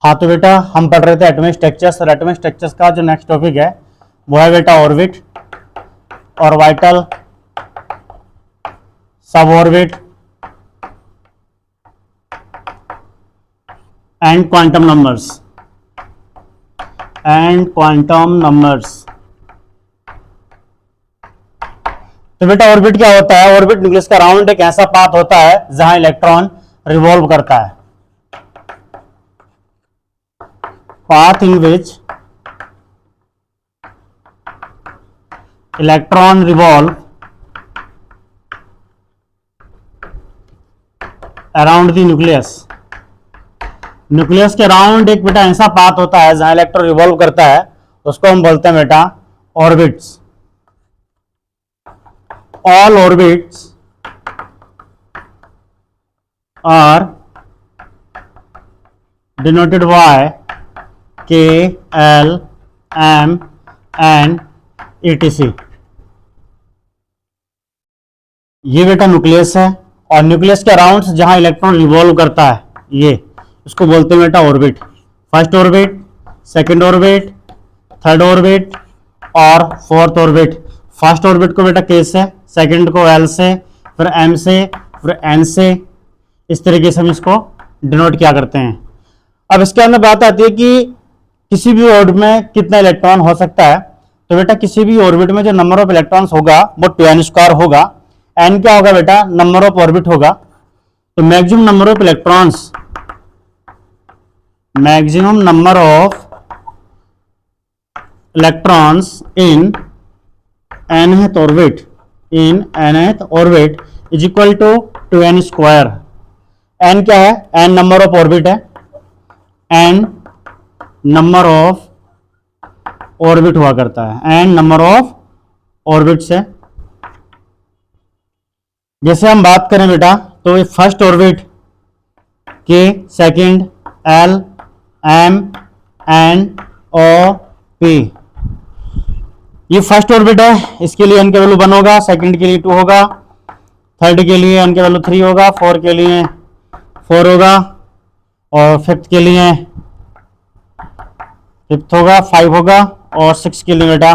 हाँ तो बेटा हम पढ़ रहे थे एटॉमिक स्ट्रक्चर्स, और एटॉमिक स्ट्रक्चर्स का जो नेक्स्ट टॉपिक है वो है बेटा ऑर्बिट, ऑर्बिटल, सब ऑर्बिट एंड क्वांटम नंबर्स, तो बेटा ऑर्बिट क्या होता है? ऑर्बिट न्यूक्लियस का अराउंड एक ऐसा पाथ होता है जहां इलेक्ट्रॉन रिवॉल्व करता है, path in which electron revolve around the nucleus। Nucleus के अराउंड एक बेटा ऐसा पाथ होता है जहां इलेक्ट्रॉन रिवॉल्व करता है, उसको हम बोलते हैं बेटा orbits. All orbits are denoted by K, L, M and etc। ये बेटा न्यूक्लियस है, और न्यूक्लियस के अराउंड जहां इलेक्ट्रॉन रिवॉल्व करता है ये उसको बोलते हैं बेटा orbit. First orbit, second orbit, third orbit और फोर्थ ऑर्बिट। फर्स्ट ऑर्बिट को बेटा K से, सेकंड को L से, फिर M से, फिर N से, इस तरीके से हम इसको डिनोट किया करते हैं। अब इसके अंदर बात आती है कि किसी भी ऑर्बिट में कितना इलेक्ट्रॉन हो सकता है। तो बेटा किसी भी ऑर्बिट में जो नंबर ऑफ इलेक्ट्रॉन्स होगा वो 2n² होगा। n क्या होगा बेटा? नंबर ऑफ ऑर्बिट होगा। तो maximum number of electrons, maximum number of electrons in nth orbit, in nth orbit is equal to 2n²। n क्या है? n नंबर ऑफ ऑर्बिट है, n नंबर ऑफ ऑर्बिट हुआ करता है, n नंबर ऑफ ऑर्बिट से। जैसे हम बात करें बेटा तो first orbit K, second L, M, N, O, P, ये फर्स्ट ऑर्बिट है। इसके लिए n के वैल्यू 1 होगा, सेकंड के लिए 2 होगा, थर्ड के लिए n के वैल्यू 3 होगा, फोर्थ के लिए 4 होगा, और फिफ्थ के लिए फिफ्थ होगा, 5 होगा, और 6 के लिए बेटा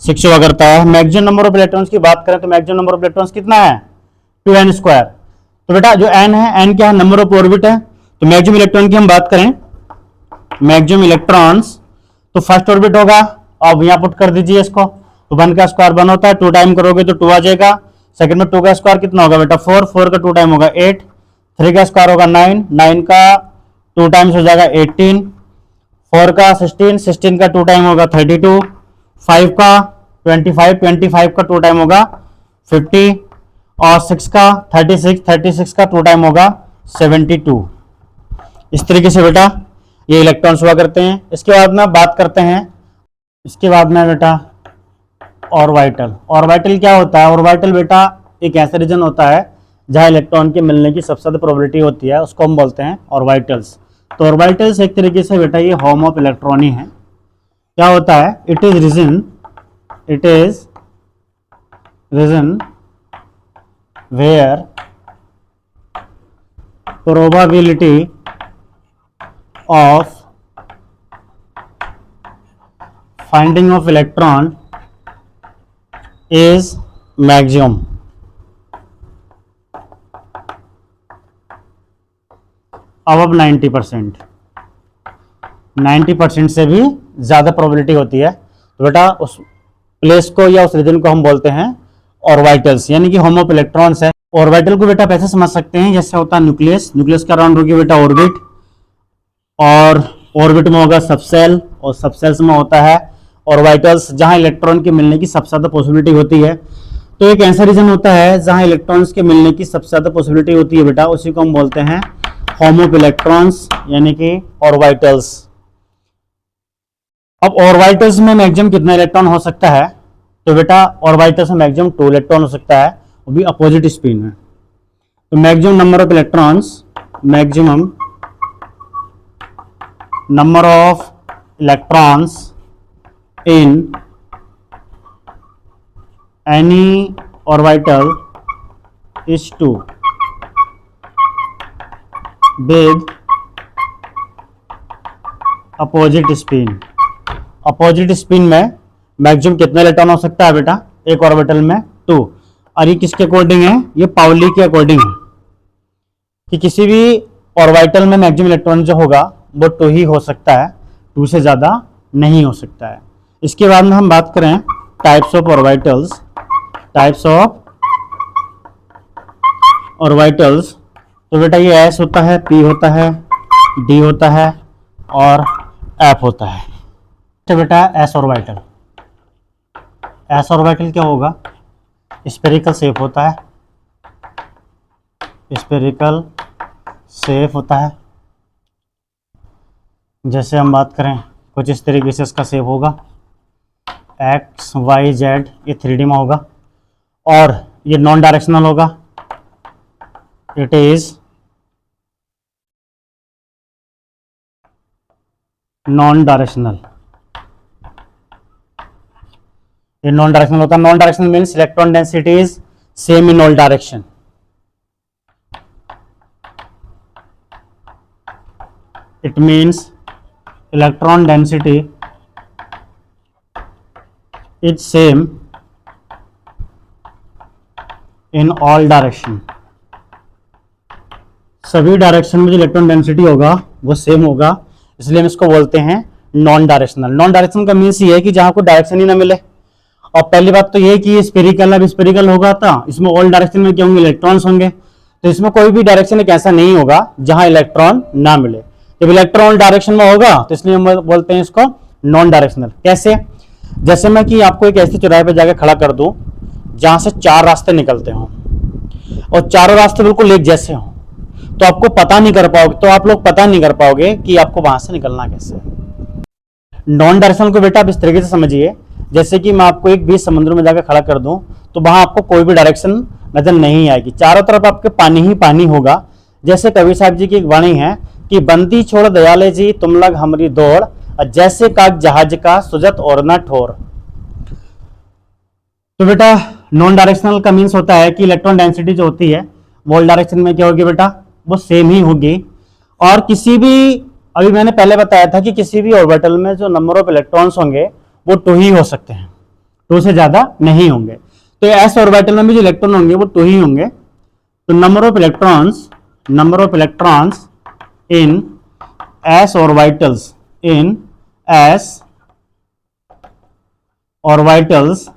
6 हुआ करता है। मैक्सिमम नंबर ऑफ इलेक्ट्रॉन्स की बात करें तो मैक्सिमम नंबर ऑफ इलेक्ट्रॉन्स कितना है? 2n²। तो बेटा जो n है, n क्या है? नंबर ऑफ ऑर्बिट है। तो मैक्सिमम इलेक्ट्रॉन की हम बात करें, मैक्सिमम इलेक्ट्रॉन्स, तो फर्स्ट ऑर्बिट होगा, अब यहाँ पुट कर दीजिए इसको, तो 1 का स्क्वायर 1 होता है, 2 टाइम करोगे तो 2 आ जाएगा। सेकंड में 2 का स्क्वायर कितना होगा बेटा? 4, 4 का 2 टाइम होगा 8, 3 का स्क्वायर होगा 9, 9 का 2 टाइम्स हो जाएगा 18, 4 का 16, 16 का 2 टाइम होगा 32, 5 का 25, 25 का 2 टाइम होगा 50, और 6 का 36, 36 का 2 टाइम होगा 72। इस तरीके से बेटा ये इलेक्ट्रॉन्स हुआ करते हैं। इसके बाद में बात करते हैं, इसके बाद में बेटा ऑर्बिटल। ऑर्बिटल क्या होता है? ऑर्बिटल बेटा एक ऐसा रीजन होता है जहां इलेक्ट्रॉन के मिलने की सबसे ज्यादा प्रोबेबिलिटी होती है, उसको हम बोलते हैं ऑर्बिटल्स। तो ऑर्बिटल्स एक तरीके से बेटा ये होम ऑफ इलेक्ट्रॉन ही है। क्या होता है? It is region where probability of finding of electron is maximum. अब 90%, 90% से भी ज्यादा प्रोबेबिलिटी होती है। तो बेटा उस प्लेस को या उस रीजन को हम बोलते हैं ऑर्बिटल्स, यानी कि होम ऑफ इलेक्ट्रॉन्स है। ऑर्बिटल को बेटा कैसे समझ सकते हैं? जैसे होता है न्यूक्लियस, न्यूक्लियस का अराउंड होगी बेटा ऑर्बिट, और ऑर्बिट में होगा सबसेल, और सबसेल्स में होता है ऑर्बिटल्स, जहां इलेक्ट्रॉन के मिलने की सबसे ज्यादा पॉसिबिलिटी होती है। तो एक ऐसा रीजन होता है जहां इलेक्ट्रॉन्स के मिलने की सबसे ज्यादा पॉसिबिलिटी होती है बेटा, उसी को हम बोलते हैं होम ऑफ इलेक्ट्रॉन्स, यानी कि ऑर्बिटल्स। अब ऑर्बिटल्स में मैक्सिमम कितना इलेक्ट्रॉन हो सकता है? तो बेटा ऑर्बिटल्स में मैक्सिमम 2 इलेक्ट्रॉन हो सकता है, वो भी अपोजिट स्पिन में। तो maximum number of electrons, maximum number of electrons in any orbital is 2 with opposite spin. Opposite spin में मैक्सिमम कितने इलेक्ट्रॉन हो सकता है बेटा? एक ऑर्बिटल में 2। और ये किसके अकॉर्डिंग है? ये पाउली के अकॉर्डिंग है कि किसी भी ऑर्बिटल में मैक्सिमम इलेक्ट्रॉन जो होगा वो 2 ही हो सकता है, 2 से ज़्यादा नहीं हो सकता है। इसके बाद में हम बात करें types of orbitals. Types of orbitals, तो बेटा ये एस होता है, पी होता है, डी होता है और एफ होता है। तो बेटा एस ऑर्बिटल, एस ऑर्बिटल क्या होगा? स्फेरिकल शेप होता है, स्फेरिकल शेप होता है। जैसे हम बात करें कुछ इस तरीके से इसका शेप होगा, एक्स वाई जेड, ये 3D में होगा। और ये नॉन डायरेक्शनल होगा, इट इज नॉन डायरेक्शनल। ये नॉन डायरेक्शनल होता है। Non directional means electron density is same in all direction. It means electron density is same in all direction. सभी डायरेक्शन में जो इलेक्ट्रॉन डेंसिटी होगा वो सेम होगा, इसलिए हम इसको बोलते हैं नॉन डायरेक्शनल। नॉन डायरेक्शनल का मीन्स ये है कि जहां कोई डायरेक्शन ही ना मिले। और पहली बात तो ये कि ये स्फेरिकल, अब स्फेरिकल होगा था इसमें ऑल डायरेक्शन में क्या होंगे? इलेक्ट्रॉन्स होंगे। तो इसमें कोई भी डायरेक्शन एक ऐसा नहीं होगा जहां इलेक्ट्रॉन ना मिले। जब इलेक्ट्रॉन डायरेक्शन में होगा तो इसलिए हम बोलते हैं इसको नॉन डायरेक्शनल। कैसे? जैसे मैं कि आपको एक ऐसे चौराहे पर जाकर खड़ा कर दूं जहां से 4 रास्ते निकलते हों और चारों रास्ते बिल्कुल एक जैसे हों, तो आपको पता नहीं कर पाओगे, तो आप लोग पता नहीं कर पाओगे कि आपको वहां से निकलना कैसे है। नॉन डायरेक्शनल को बेटा आप इस तरीके से समझिए, जैसे कि मैं आपको एक बीच समुद्र में जाकर खड़ा कर दूं तो वहां आपको कोई भी डायरेक्शन नजर नहीं आएगी, चारों तरफ आपके पानी ही पानी होगा। जैसे कबीर साहब जी की एक वाणी है कि बंदी छोड़ दयाले जी तुम लग हमारी दौड़, जैसे काग जहाज का सुजत और न ठोर। तो बेटा नॉन डायरेक्शनल का मीन्स होता है कि इलेक्ट्रॉन डेंसिटी जो होती है वो ऑल डायरेक्शन में क्या होगी बेटा? वो सेम ही होगी। और किसी भी, अभी मैंने पहले बताया था कि किसी भी ऑर्बिटल में जो नंबर ऑफ इलेक्ट्रॉन्स होंगे वो 2 ही हो सकते हैं, 2 से ज्यादा नहीं होंगे। तो एस ऑर्बिटल में भी जो इलेक्ट्रॉन होंगे वो 2 ही होंगे। तो number of electrons in s orbitals, in s orbitals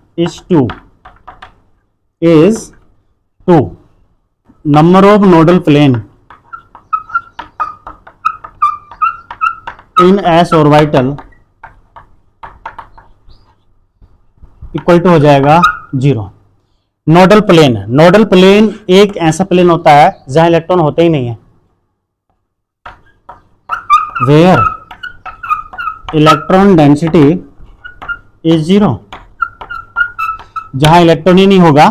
is 2 number of nodal plane in s orbital equal to हो जाएगा 0। नोडल प्लेन एक ऐसा प्लेन होता है जहां इलेक्ट्रॉन होते ही नहीं है, वेयर इलेक्ट्रॉन डेंसिटी इज 0। जहां इलेक्ट्रॉन ही नहीं होगा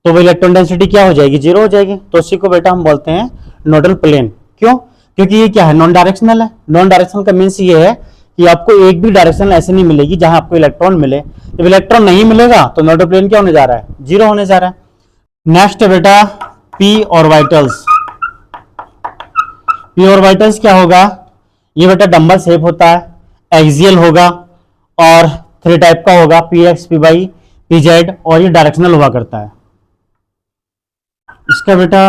तो वो इलेक्ट्रॉन डेंसिटी क्या हो जाएगी? 0 हो जाएगी। तो उसी को बेटा हम बोलते हैं नोडल प्लेन। क्यों? क्योंकि ये क्या है? नॉन डायरेक्शनल है। नॉन डायरेक्शनल का मीन्स ये है कि आपको एक भी डायरेक्शन ऐसे नहीं मिलेगी जहां आपको इलेक्ट्रॉन मिले। जब इलेक्ट्रॉन नहीं मिलेगा तो नोडल प्लेन क्या होने जा रहा है? 0 होने जा रहा है। नेक्स्ट है बेटा पी ऑर्बिटल्स। पी ऑर्बिटल्स क्या होगा? ये बेटा डंबल शेप होता है, एक्सियल होगा और 3 टाइप का होगा, p x, p y, p z, और ये डायरेक्शनल हुआ करता है। इसका बेटा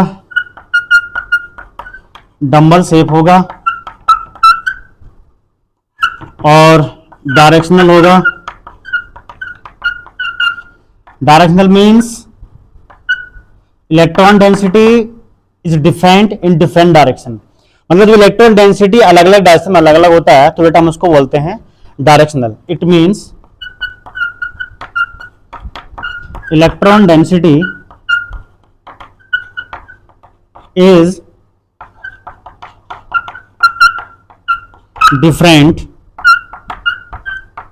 डंबल शेप होगा और डायरेक्शनल होगा। Directional means electron density is different in different direction. मतलब जब इलेक्ट्रॉन डेंसिटी अलग अलग डायरेक्शन में अलग अलग होता है तो बेटा हम उसको बोलते हैं directional. It means electron density is different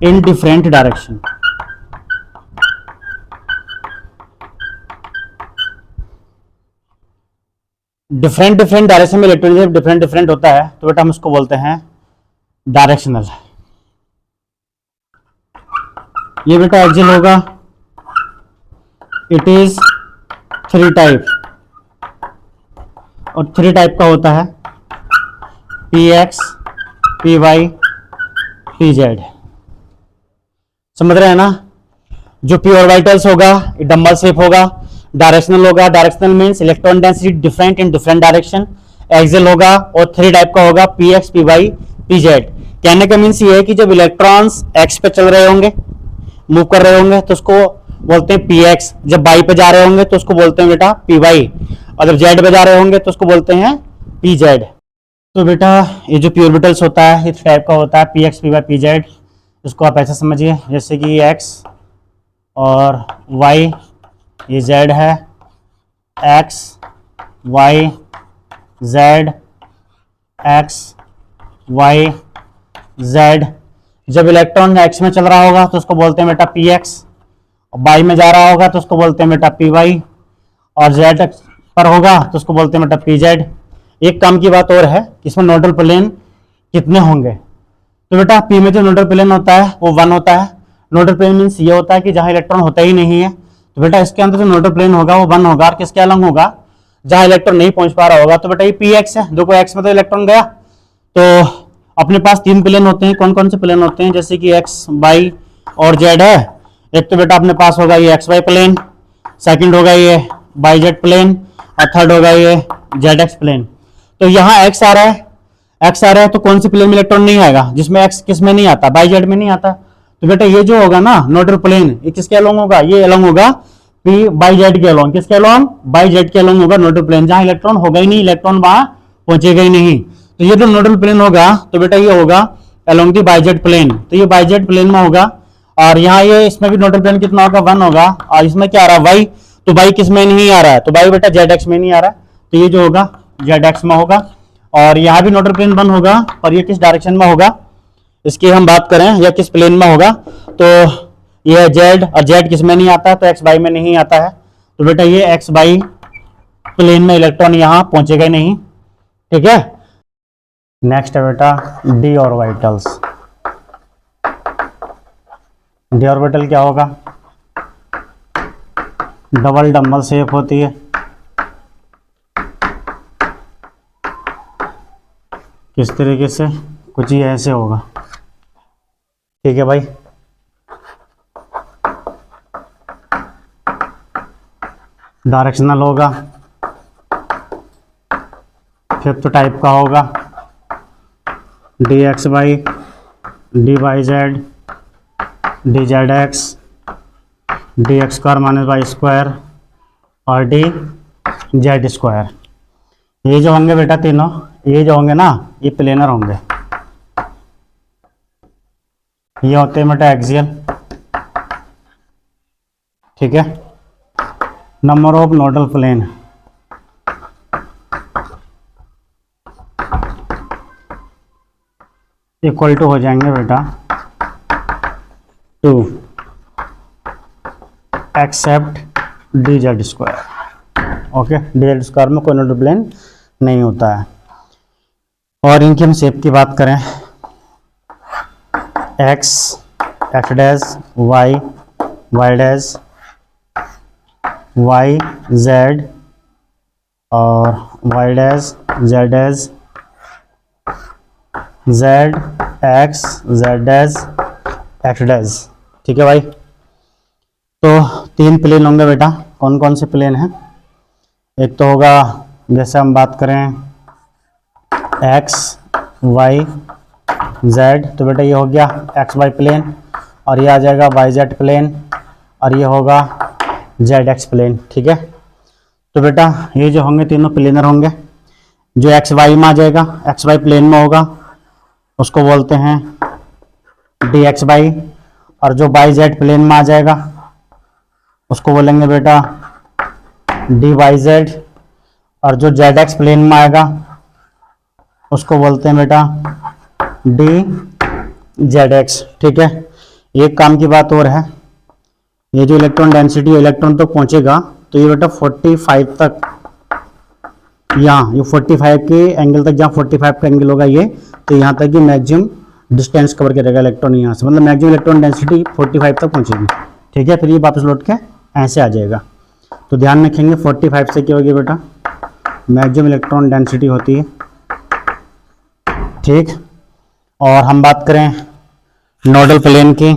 in different direction. Different direction में इलेक्ट्रॉन जब डिफरेंट होता है तो बेटा हम उसको बोलते हैं डायरेक्शनल। ये बेटा एक्सियल होगा, इट इज 3 टाइप, और 3 टाइप का होता है, p x, p y, p z. समझ रहे हैं ना? जो पी ऑर्बिटल्स होगा ये डम्बल शेप होगा, डायरेक्शनल होगा, directional means electron density different in different direction, axial होगा और 3 टाइप का होगा, p x, p y, p z. कहने का मीन्स ये है कि जब इलेक्ट्रॉन्स एक्स पे चल रहे होंगे, मूव कर रहे होंगे, तो उसको बोलते हैं पी एक्स, जब वाई पे जा रहे होंगे तो उसको बोलते हैं बेटा पी वाई, और जब जेड पे जा रहे होंगे तो उसको बोलते हैं पी जेड। तो बेटा ये जो पी ऑर्बिटल्स होता है इस टाइप का होता है, p x, p y, p z. इसको आप ऐसे समझिए जैसे कि ये एक्स और वाई, ये जेड है, x y z, x y z. जब इलेक्ट्रॉन एक्स में चल रहा होगा तो उसको बोलते हैं बेटा पी एक्स, और वाई में जा रहा होगा तो उसको बोलते हैं बेटा पी वाई, और जेड पर होगा तो उसको बोलते हैं बेटा पी जेड। एक काम की बात और है कि इसमें नोडल प्लेन कितने होंगे। तो बेटा पी में जो नोडल प्लेन होता है वो 1 होता है। नोडल प्लेन मीन्स ये होता है कि जहां इलेक्ट्रॉन होता ही नहीं है, तो बेटा इसके अंदर जो नोडल प्लेन होगा वो 1 होगा, और किसके अलग होगा, जहां इलेक्ट्रॉन नहीं पहुंच पा रहा होगा। तो बेटा ये पी एक्स है, देखो एक्स में तो इलेक्ट्रॉन गया, तो अपने पास 3 प्लेन होते हैं। कौन कौन से प्लेन होते हैं, जैसे कि एक्स वाई और जेड है। एक तो बेटा अपने पास होगा ये एक्स वाई प्लेन, सेकंड होगा ये वाई जेड प्लेन, और थर्ड होगा ये जेड एक्स प्लेन। तो यहाँ एक्स आ रहा है, एक्स आ रहा है तो कौन सी प्लेन में इलेक्ट्रॉन नहीं आएगा, जिसमें एक्स किस में नहीं आता, बाई जेड में नहीं आता। तो बेटा ये जो होगा ना नोडल प्लेन, ये किसके अलोंग होगा, ये अलोंग होगा पी बाई जेड के अलोंग। किसके अलोंग, बाई जेड के अलोंग होगा नोडल प्लेन, जहां इलेक्ट्रॉन होगा ही नहीं, इलेक्ट्रॉन वहां पहुंचेगा ही नहीं। तो ये जो नोडल प्लेन होगा तो बेटा ये होगा along the y z plane, तो ये बाई जेड प्लेन में होगा। और यहाँ ये इसमें भी नोडल प्लेन कितना होगा, 1 होगा। और इसमें क्या आ रहा है, वाई, तो वाई किस में नहीं आ रहा है, तो वाई बेटा जेड एक्स में नहीं आ रहा है, तो ये जो होगा जेड एक्स में होगा। और यहाँ भी नोडल प्लेन 1 होगा, पर ये किस डायरेक्शन में होगा, इसकी हम बात करें या किस प्लेन में होगा, तो ये है जेड, और जेड किस में नहीं आता, तो एक्स वाई में नहीं आता है। तो बेटा ये एक्स वाई प्लेन में इलेक्ट्रॉन यहाँ पहुंचेगा ही नहीं, ठीक है। नेक्स्ट है बेटा डी ऑर्बिटल्स। डी ऑर्बिटल क्या होगा, डबल डम्बल शेप होती है, किस तरीके से, कुछ ही ऐसे होगा, ठीक है भाई। डायरेक्शनल होगा, फिफ्थ टाइप का होगा, d x y, d y z, d z x, d x square minus y square, और डी जेड स्क्वायर। ये जो होंगे बेटा तीनों, ये जो होंगे ना ये प्लेनर होंगे, ये होते हैं बेटा एक्सियल, ठीक है। Number of nodal plane, equal to हो जाएंगे बेटा 2 except d z square. Okay, d z square में कोई नोडल प्लेन नहीं होता है। और इनकी हम शेप की बात करें, X x dash, Y Y dash, Y Z, और Y dash Z dash, Z X Z dash X dash, ठीक है भाई। तो 3 प्लेन होंगे बेटा, कौन कौन से प्लेन हैं, एक तो होगा जैसे हम बात करें एक्स वाई जेड, तो बेटा ये हो गया एक्स वाई प्लेन, और ये आ जाएगा वाई जेड प्लेन, और ये होगा जेड एक्स प्लेन, ठीक है। तो बेटा ये जो होंगे तीनों प्लेनर होंगे। जो एक्स वाई में आ जाएगा, एक्स वाई प्लेन में होगा, उसको बोलते हैं डी एक्स वाई, और जो वाई जेड प्लेन में आ जाएगा उसको बोलेंगे बेटा डी वाई जेड, और जो जेड एक्स प्लेन में आएगा उसको बोलते हैं बेटा डी जेड एक्स, ठीक है। एक काम की बात और है, ये जो इलेक्ट्रॉन डेंसिटी इलेक्ट्रॉन तक पहुंचेगा तो ये बेटा 45 तक, यहाँ ये 45 के एंगल तक, जहाँ 45 का एंगल होगा ये, तो यहाँ तक ये मैक्सिमम डिस्टेंस कवर करेगा इलेक्ट्रॉन यहाँ से, मतलब मैक्सिमम इलेक्ट्रॉन डेंसिटी 45 तक पहुंचेगी, ठीक है। फिर ये वापस लौट के ऐसे आ जाएगा। तो ध्यान रखेंगे 45 से क्या होगी बेटा, मैक्सिमम इलेक्ट्रॉन डेंसिटी होती है, ठीक। और हम बात करें नोडल प्लेन की।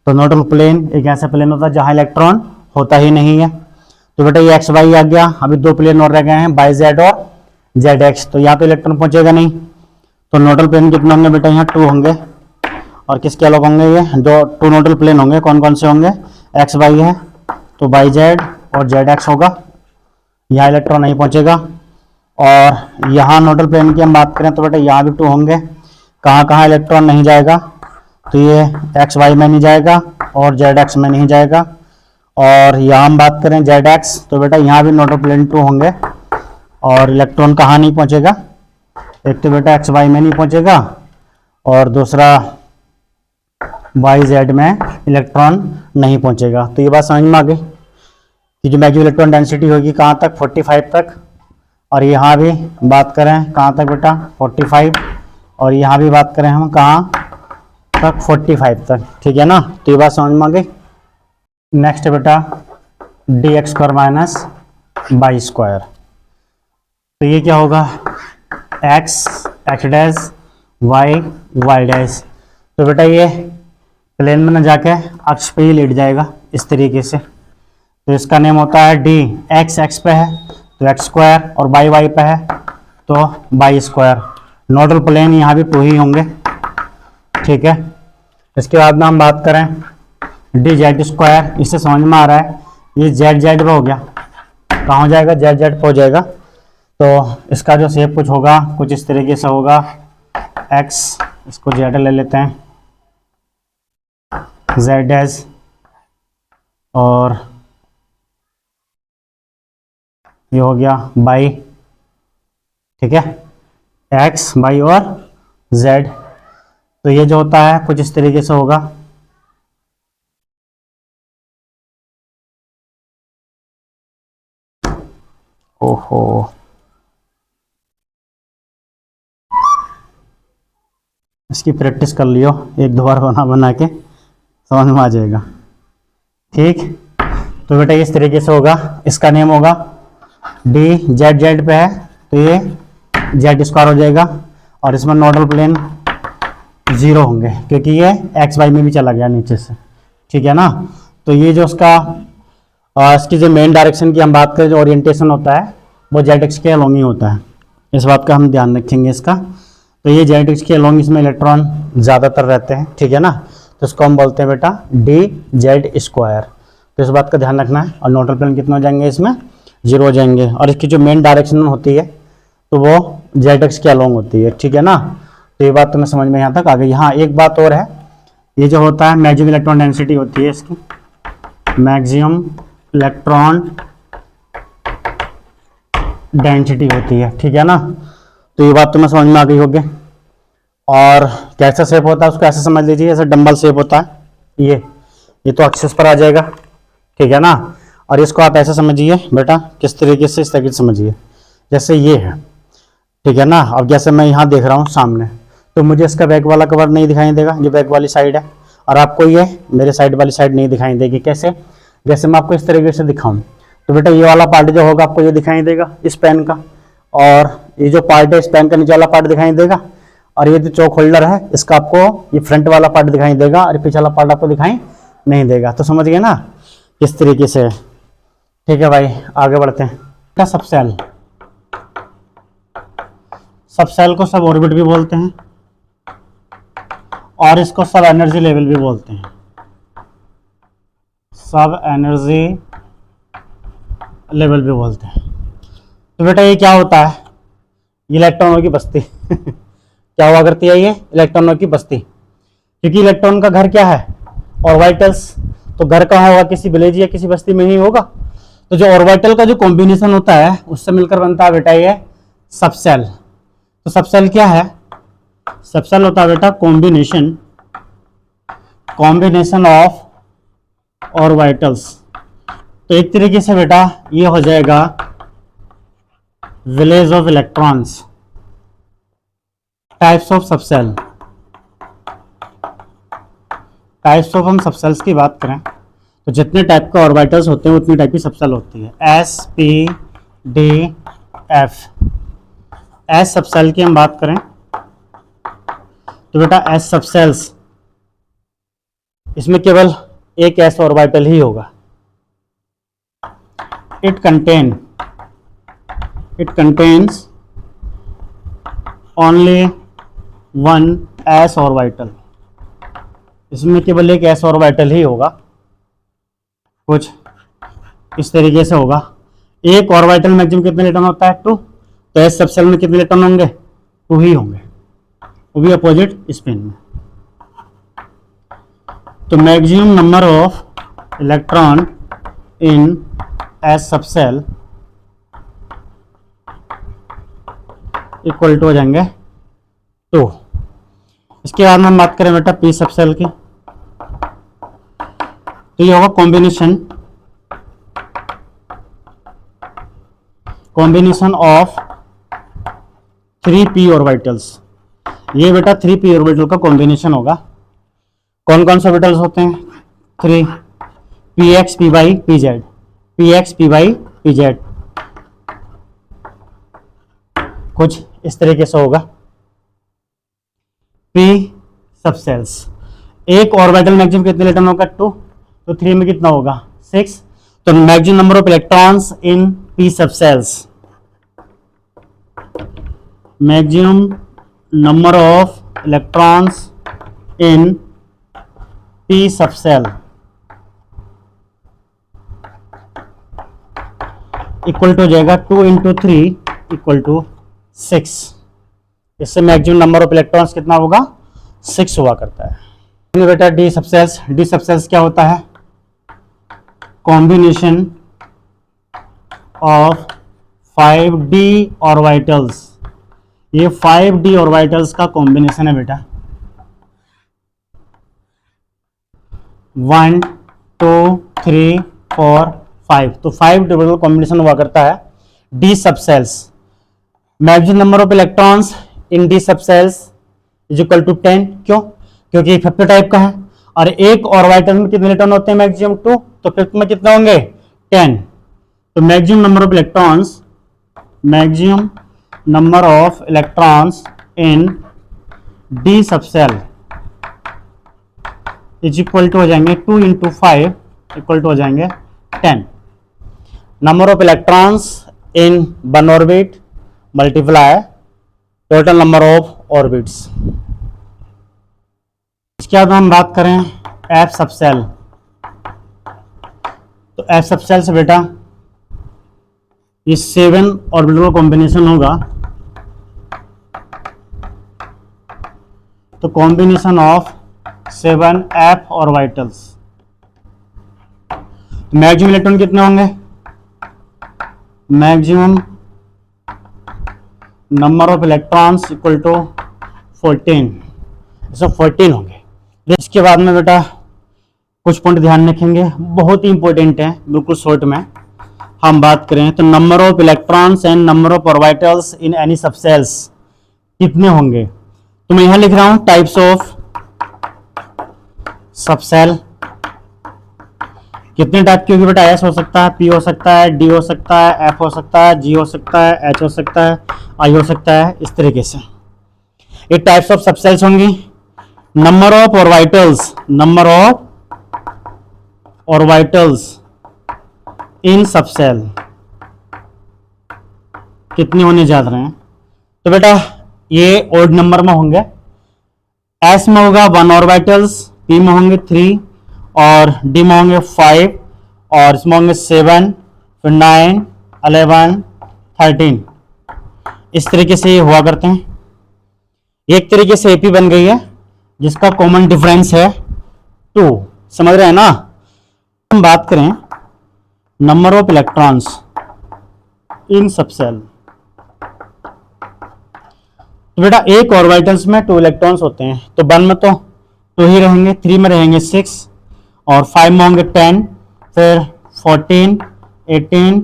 तो नोडल प्लेन एक ऐसा प्लेन होता है जहां इलेक्ट्रॉन होता ही नहीं है। तो बेटा ये एक्स वाई आ गया। अभी दो प्लेन और रह गए हैं, बाई जेड और जेड एक्स। तो यहाँ पे इलेक्ट्रॉन पहुंचेगा नहीं। तो नोडल प्लेन कितने होंगे बेटा? यहाँ 2 होंगे। और किसके अलग होंगे? ये जो 2 नोडल प्लेन होंगे कौन कौन से होंगे? एक्स वाई है तो बाई जेड और जेड एक्स होगा। यहाँ इलेक्ट्रॉन नहीं पहुंचेगा। और यहाँ नोडल प्लेन की हम बात करें तो बेटा यहाँ भी 2 होंगे। कहाँ कहाँ इलेक्ट्रॉन नहीं जाएगा? तो ये एक्स वाई में नहीं जाएगा और जेड एक्स में नहीं जाएगा। और यहाँ हम बात करें जेड एक्स तो बेटा यहाँ भी नोडल प्लेन 2 होंगे। और इलेक्ट्रॉन कहाँ नहीं पहुंचेगा? एक तो बेटा एक्स वाई में नहीं पहुंचेगा और दूसरा वाई जेड में इलेक्ट्रॉन नहीं पहुंचेगा। तो ये बात समझ में आ गई कि जो मैक्सिमम इलेक्ट्रॉन डेंसिटी होगी कहाँ तक? 45 तक। और यहाँ भी बात करें कहाँ तक बेटा? 45। और यहाँ भी बात करें हम कहाँ तक? 45 तक। ठीक है ना? तो ये बात समझ में आ गई। नेक्स्ट बेटा d x square minus y square. तो ये क्या होगा? X x dash Y Y dash. तो बेटा ये प्लेन में न जाके अक्ष पे ही लेट जाएगा इस तरीके से। तो इसका नेम होता है डी। एक्स एक्स पे है तो एक्स स्क्वायर और वाई वाई पे है तो वाई स्क्वायर। नोडल प्लेन यहाँ भी 2 ही होंगे। ठीक है। इसके बाद में हम बात करें डी जेड स्क्वायर। इससे समझ में आ रहा है ये जेड जेड पे हो गया। कहाँ हो जाएगा? जेड जेड पे हो जाएगा। तो इसका जो शेप कुछ होगा कुछ इस तरीके से होगा। एक्स, इसको जेड ले लेते हैं, जेड डैश, और ये हो गया बाई। ठीक है, एक्स बाई और जेड। तो ये जो होता है कुछ इस तरीके से होगा। ओहो, इसकी प्रैक्टिस कर लियो, एक दो बार बना बना के समझ में आ जाएगा। ठीक, तो बेटा इस तरीके से होगा। इसका नेम होगा डी। जेड जेड पे है तो ये जेड स्क्वायर हो जाएगा। और इसमें नोडल प्लेन 0 होंगे क्योंकि ये एक्स वाई में भी चला गया नीचे से। ठीक है ना? तो ये जो उसका इसकी जो मेन डायरेक्शन की हम बात करें, जो ओरिएंटेशन होता है वो जेड एक्स के अलोंग ही होता है। इस बात का हम ध्यान रखेंगे इसका। तो ये जेड एक्स के अलोंग इसमें इलेक्ट्रॉन ज़्यादातर रहते हैं। ठीक है ना? तो इसको हम बोलते हैं बेटा डी जेड स्क्वायर। तो इस बात का ध्यान रखना है। और नोडल प्लेन कितने हो जाएंगे? इसमें 0 हो जाएंगे। और इसकी जो मेन डायरेक्शन होती है तो वो जेड एक्स के अलोंग होती है। ठीक है ना? तो ये बात तुम्हें समझ में यहाँ तक आ गई। हाँ, एक बात और है, ये जो होता है मैक्सिमम इलेक्ट्रॉन डेंसिटी होती है इसकी, मैक्सिमम इलेक्ट्रॉन डेंसिटी होती है। ठीक है ना? तो ये बात तुम्हें समझ में आ गई होगी। और कैसा शेप होता है उसको ऐसे समझ लीजिए, ऐसे डंबल शेप होता है। ये तो एक्सिस पर आ जाएगा। ठीक है ना? और इसको आप ऐसे समझिए बेटा, किस तरीके से, इस तरीके से समझिए जैसे ये है। ठीक है ना? अब जैसे मैं यहाँ देख रहा हूँ सामने, तो मुझे इसका बैक वाला कवर नहीं दिखाई देगा, ये बैक वाली साइड है। और आपको ये मेरे साइड वाली साइड नहीं दिखाई देगी। कैसे? जैसे मैं आपको इस तरीके से दिखाऊं तो बेटा ये वाला पार्ट जो होगा आपको ये दिखाई देगा इस पेन का, और ये जो पार्ट है इस पेन का नीचे वाला पार्ट दिखाई देगा। और ये जो चौक होल्डर है इसका आपको ये फ्रंट वाला पार्ट दिखाई देगा और पीछे वाला पार्ट आपको दिखाई नहीं देगा। तो समझ गए ना किस तरीके से? ठीक है भाई, आगे बढ़ते हैं। क्या सब सेल, सब सेल को सब ऑर्बिट भी बोलते हैं और इसको सब एनर्जी लेवल भी बोलते हैं। सब एनर्जी लेवल भी बोलते हैं। तो बेटा ये क्या होता है? इलेक्ट्रॉनों की बस्ती क्या हुआ करती है? ये इलेक्ट्रॉनों की बस्ती। क्योंकि इलेक्ट्रॉन का घर क्या है? ऑर्बिटल्स। तो घर कहाँ होगा? किसी विलेज या किसी बस्ती में ही होगा। तो जो ऑर्बिटल का जो कॉम्बिनेशन होता है उससे मिलकर बनता है बेटा ये सबसेल। तो सबसेल क्या है? सबसेल होता है बेटा कॉम्बिनेशन ऑफ ऑर्बिटल्स। तो एक तरीके से बेटा ये हो जाएगा village of electrons. Types of subshell, types of हम सबसेल्स की बात करें तो जितने टाइप का ऑर्बिटल्स होते हैं उतनी टाइप की सबसेल होती है। S, p, d, F. S subshell की हम बात करें तो बेटा एस सबसेल्स इसमें केवल एक s ऑर्बिटल ही होगा। It contains only one s orbital, इसमें केवल एक s ऑर्बिटल ही होगा। कुछ इस तरीके से होगा। एक ऑर्बिटल मैक्सिमम कितने इलेक्ट्रॉन होता है? 2। तो s सबसेल में कितने इलेक्ट्रॉन होंगे? 2 ही होंगे, वो भी अपोजिट स्पिन में। तो maximum number of electron in s subshell equal to हो जाएंगे 2। इसके बाद में हम बात करें बेटा p सबसेल की, तो ये होगा कॉम्बिनेशन ऑफ 3p ऑर्बिटल्स। ये बेटा 3p ऑर्बिटल का कॉम्बिनेशन होगा। कौन कौन से ऑर्बिटल्स होते हैं? 3 px p by pz, px p by pz, कुछ इस तरीके से होगा। p सबसेल्स, एक ऑर्बिटल मैक्सिमम कितने इलेक्ट्रॉन होगा? 2। तो 3 में कितना होगा? 6। तो maximum number of electrons in p subshells, maximum number of electrons in p subshell equal to हो जाएगा 2 × 3 इक्वल टू 6। इससे मैक्सिमम नंबर ऑफ इलेक्ट्रॉन्स कितना होगा? 6 हुआ करता है। बेटा डी सबसेल्स, डी सबसेल्स क्या होता है? Combination of 5d orbitals. ये 5d ऑर्बिटल्स का कॉम्बिनेशन है बेटा। 1 2 3 4 5, तो 5 ऑर्बिटल कॉम्बिनेशन हुआ करता है d subshells. Maximum number of electrons in d subshells is equal to 10। क्यों? क्योंकि फिफ्थ टाइप का है और एक ऑर्बिटल में कितने इलेक्ट्रॉन होते हैं? मैक्सिमम 2, तो फिफ्थ में कितने होंगे? 10। तो maximum number of electrons in d subshell is equal to हो जाएंगे 2 × 5 इक्वल टू हो जाएंगे 10। Number of electrons in one orbit multiply total number of orbits. इसके बाद हम बात करें एफ सबसेल। तो एफ सबसेल से बेटा ये 7 ऑर्बिटल का कॉम्बिनेशन होगा। तो combination of 7 f orbitals, maximum electron कितने होंगे? Maximum number of electrons equal to 14, ऐसे 14 होंगे। इसके बाद में बेटा कुछ पॉइंट ध्यान रखेंगे, बहुत ही इंपॉर्टेंट है, बिल्कुल शॉर्ट में हम बात करें तो number of electrons and number of orbitals in any subcells कितने होंगे। तो मैं यहां लिख रहा हूं टाइप्स ऑफ सबसेल। कितने टाइप की होगी बेटा? एस हो सकता है, पी हो सकता है, डी हो सकता है, एफ हो सकता है, जी हो सकता है, एच हो सकता है, आई हो सकता है। इस तरीके से ये टाइप्स ऑफ सबसेल्स होंगी। Number of orbitals in subshell कितने होने जा रहे हैं? तो बेटा ये ऑड नंबर में होंगे। एस में होगा 1 ऑर्बिटल्स, पी में होंगे 3 और डी में होंगे 5 और इसमें होंगे 7, फिर 9, 11, 13। इस तरीके से ये हुआ करते हैं। एक तरीके से एपी बन गई है जिसका कॉमन डिफरेंस है 2। समझ रहे हैं ना? हम बात करें number of electrons in subshell, तो बेटा एक ऑर्बिटल्स में 2 इलेक्ट्रॉन्स होते हैं। तो 1 में तो 2 ही रहेंगे, 3 में रहेंगे 6 और 5 में होंगे 10, फिर 14, 18,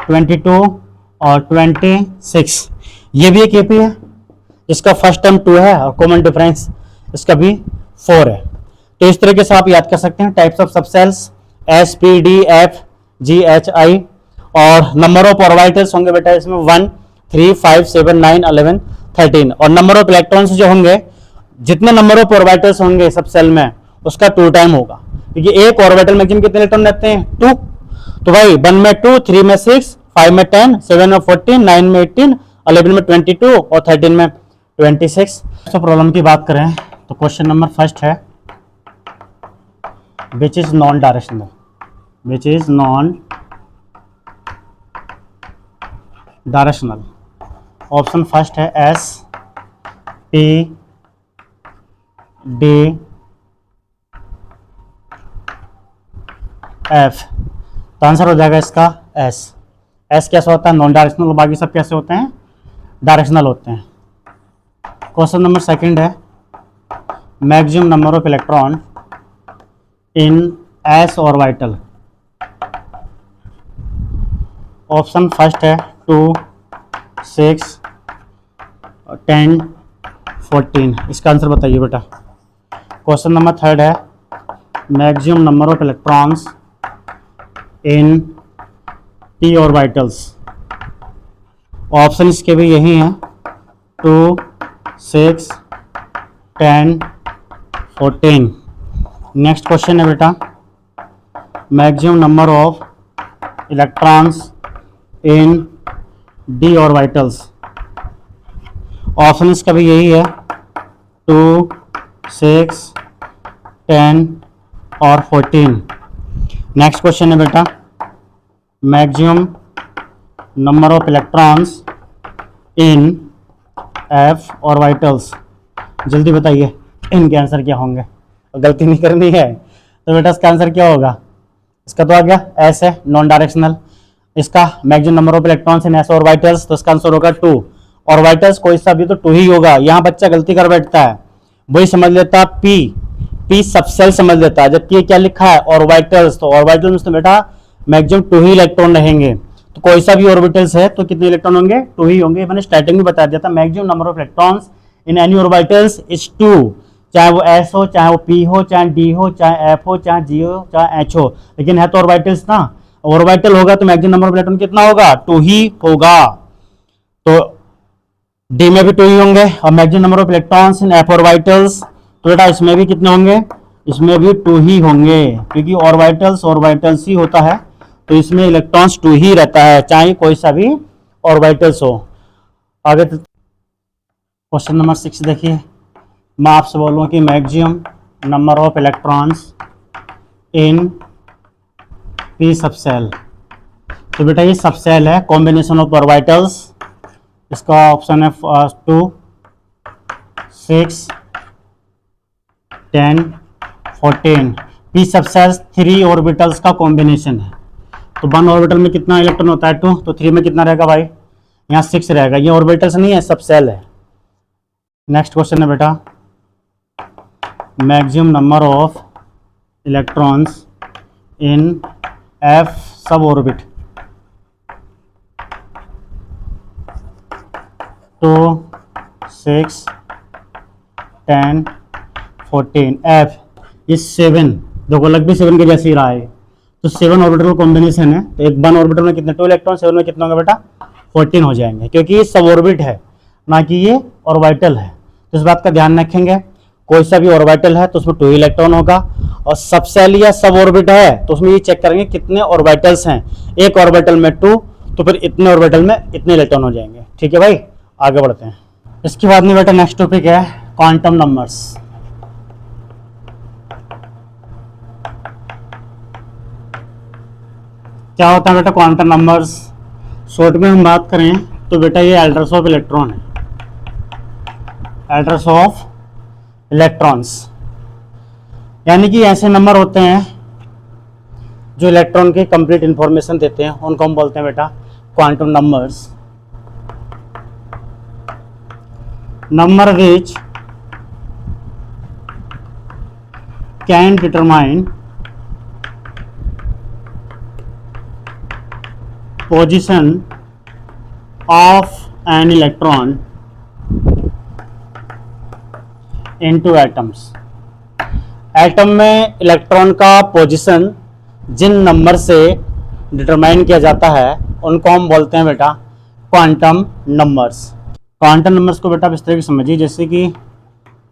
22 और 26। ये भी एक एपी है जिसका फर्स्ट टर्म 2 है और कॉमन डिफरेंस इसका भी 4 है। तो इस तरीके से आप याद कर सकते हैं types of subshells s, p, d, f, g, h, i. और नंबर ऑफ ऑर्बिटल्स होंगे बेटा इसमें 1, 3, 5, 7, 9, 11, 13। और नंबर ऑफ इलेक्ट्रॉन्स जो होंगे, जितने नंबर ऑफ ऑर्बिटल्स होंगे सबसेल में उसका 2 टाइम होगा, क्योंकि एक ऑर्बिटल मैक्सिमम कितने इलेक्ट्रॉन रहते हैं 2। तो भाई 1 में 2, 3 में 6, 5 में 10, 7 में 14, 9 में 18, 11 में 22 और 13 में 26। तो प्रॉब्लम की बात करें तो क्वेश्चन नंबर फर्स्ट है which is non directional, which is non directional. Option first है एस पी डी एफ, तो आंसर हो जाएगा इसका एस। एस कैसा होता है नॉन डायरेक्शनल और बाकी सब कैसे होते हैं डायरेक्शनल होते हैं। क्वेश्चन नंबर सेकंड है maximum number of electron in S orbital. Option first है 2, 6, 10, 14। इसका आंसर बताइए बेटा। क्वेश्चन नंबर थर्ड है maximum number of electrons in p orbitals. Option इसके भी यही हैं 2, 6, 10, 14। नेक्स्ट क्वेश्चन है बेटा maximum number of electrons in d orbitals. Option इसका भी यही है 2, 6, 10 और 14। नेक्स्ट क्वेश्चन है बेटा maximum number of electrons in f orbitals. जल्दी बताइए इनके आंसर क्या होंगे, गलती नहीं करनी है। तो बेटा इसका आंसर क्या होगा, इसका तो आ गया एस है नॉन डायरेक्शनल। इसका maximum number of electrons in s orbitals, तो इसका आंसर होगा 2। ऑर्बिटल्स कोई सा भी तो 2 ही होगा। यहाँ बच्चा गलती कर बैठता है, वही समझ लेता पी सबसेल समझ लेता है, जबकि ये क्या लिखा है ऑर्बिटल्स। तो ऑर्बिटल्स में बेटा मैक्सिमम 2 ही इलेक्ट्रॉन रहेंगे। तो कोई सा भी ऑर्बिटल्स है तो कितने इलेक्ट्रॉन होंगे 2 ही होंगे। मैंने स्टार्टिंग में बता दिया था maximum number of electrons in any orbitals is 2, चाहे वो एस हो, चाहे वो पी हो, चाहे डी हो, चाहे एफ हो, चाहे जी हो, चाहे एच हो, लेकिन है तो ऑर्बिटल्स ना। ऑर्बिटल होगा तो मैक्सिमम नंबर ऑफ इलेक्ट्रॉन कितना होगा 2 ही होगा। तो डी में भी 2 ही होंगे और maximum number of electrons in F orbitals, तो बेटा इसमें भी कितने होंगे, इसमें भी 2 ही होंगे, क्योंकि ऑर्बिटल्स ही होता है तो इसमें इलेक्ट्रॉन्स 2 ही रहता है, चाहे कोई सा भी ऑर्बिटल्स हो। आगे क्वेश्चन नंबर 6 देखिए, मैं आपसे बोलूँ कि maximum number of electrons in P subshell. तो बेटा ये सबसेल है कॉम्बिनेशन ऑफ ऑर्बिटल्स। इसका ऑप्शन है 2, 6, 10, 14। पी सबसेल 3 ऑर्बिटल्स का कॉम्बिनेशन है। तो 1 ऑर्बिटल में कितना इलेक्ट्रॉन होता है 2, तो 3 में कितना रहेगा भाई, यहाँ 6 रहेगा। ये ऑर्बिटल्स नहीं है, सबसेल है। नेक्स्ट क्वेश्चन है बेटा maximum number of electrons in F सब ऑर्बिट। 2, 6, 10, 14। एफ ये 7, देखो लग भी 7 के जैसे ही रहा है। तो 7 ऑर्बिटल कॉम्बिनेशन है, तो एक 1 ऑर्बिटल में कितने 2 इलेक्ट्रॉन, 7 में कितना होगा बेटा 14 हो जाएंगे, क्योंकि ये सब ऑर्बिट है ना कि ये ऑर्बिटल है। तो इस बात का ध्यान रखेंगे, कोई सा भी ऑर्बिटल है तो उसमें 2 इलेक्ट्रॉन होगा, और सबसेल या सब ऑर्बिट है तो उसमें ये चेक करेंगे कितने ऑर्बिटल्स हैं। एक ऑर्बिटल में 2, तो फिर इतने ऑर्बिटल में इतने इलेक्ट्रॉन हो जाएंगे। ठीक है भाई, आगे बढ़ते हैं। इसके बाद में बेटा नेक्स्ट टॉपिक है क्वांटम नंबर्स। क्या होता है बेटा क्वांटम नंबर्स, शॉर्ट में हम बात करें तो बेटा ये एड्रेस ऑफ इलेक्ट्रॉन है, एड्रेस ऑफ इलेक्ट्रॉन्स। यानी कि ऐसे नंबर होते हैं जो इलेक्ट्रॉन की कंप्लीट इंफॉर्मेशन देते हैं, उनको हम बोलते हैं बेटा quantum numbers. Number which can determine position of an electron into atoms. Atom में इलेक्ट्रॉन का पोजीशन जिन नंबर से डिटरमाइन किया जाता है उनको हम बोलते हैं बेटा क्वांटम नंबर्स। क्वांटम नंबर्स को बेटा इस तरह की समझिए, जैसे कि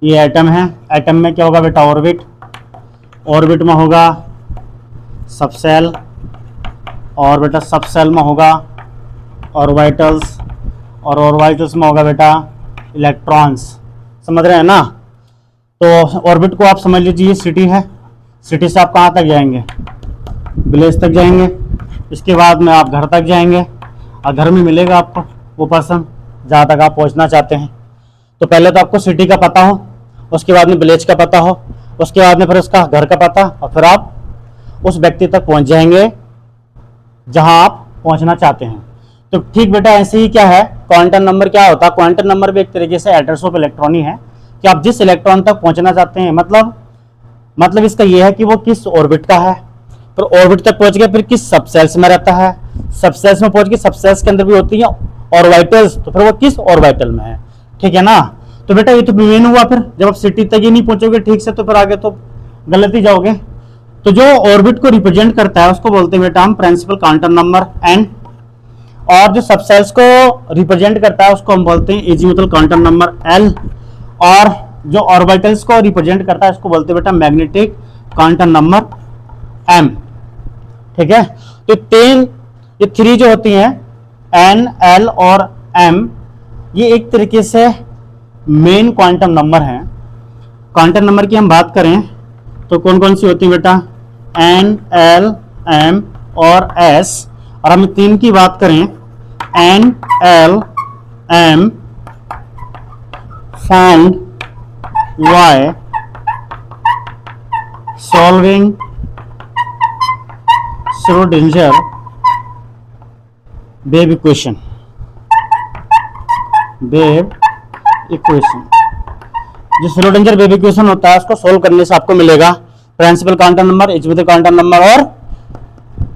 ये एटम है, एटम में क्या होगा बेटा ऑर्बिट, ऑर्बिट में होगा सबसेल, और बेटा सबसेल में होगा ऑर्बिटल्स, और ऑर्बिटल्स में होगा बेटा इलेक्ट्रॉन्स। समझ रहे हैं ना? तो ऑर्बिट को आप समझ लीजिए सिटी है, सिटी से आप कहाँ तक जाएंगे, विलेज तक जाएंगे, इसके बाद में आप घर तक जाएंगे, और घर में मिलेगा आपको वो पर्सन जहाँ तक आप पहुँचना चाहते हैं। तो पहले तो आपको सिटी का पता हो, उसके बाद में विलेज का पता हो, उसके बाद में फिर उसका घर का पता, और फिर आप उस व्यक्ति तक पहुँच जाएंगे जहाँ आप पहुँचना चाहते हैं। तो ठीक बेटा ऐसे ही क्या है, क्वांटम नंबर क्या होता है? क्वांटम नंबर भी एक तरीके से एड्रेस ऑफ इलेक्ट्रॉन ही है कि आप जिस इलेक्ट्रॉन तक पहुँचना चाहते हैं, मतलब इसका यह है कि वो किस ऑर्बिट का है, फिर ऑर्बिट तक पहुंच गया, फिर किस सबसेल्स में रहता है, सबसेल्स में पहुंच गए, सबसेल्स के अंदर भी होती है ऑर्बिटल्स, तो फिर वो किस ऑर्बिटल में है। ठीक है ना? तो बेटा ये तो मेन हुआ, फिर जब आप सिटी तक ही नहीं पहुंचोगे ठीक से तो फिर आगे तो गलत ही जाओगे। तो जो ऑर्बिट को रिप्रेजेंट करता है उसको बोलते हैं बेटा हम प्रिंसिपल क्वांटम नंबर n, और जो सबसेल्स को रिप्रेजेंट करता है उसको हम बोलते हैं एजीमुथल क्वांटम नंबर l, और जो ऑर्बिटल्स को रिप्रेजेंट करता है उसको बोलते हैं बेटा मैग्नेटिक क्वांटम नंबर m। ठीक है? तो ये थ्री जो होती हैं n, l और m, ये एक तरीके से मेन क्वांटम नंबर हैं। क्वांटम नंबर की हम बात करें तो कौन कौन सी होती है बेटा? n, l, m और s। और हम तीन की बात करें n, l, m found y solving Schrodinger wave equation, जो श्रोडिंगर वेव इक्वेशन होता है उसको सोल्व करने से आपको मिलेगा principal quantum number, azimuthal quantum number और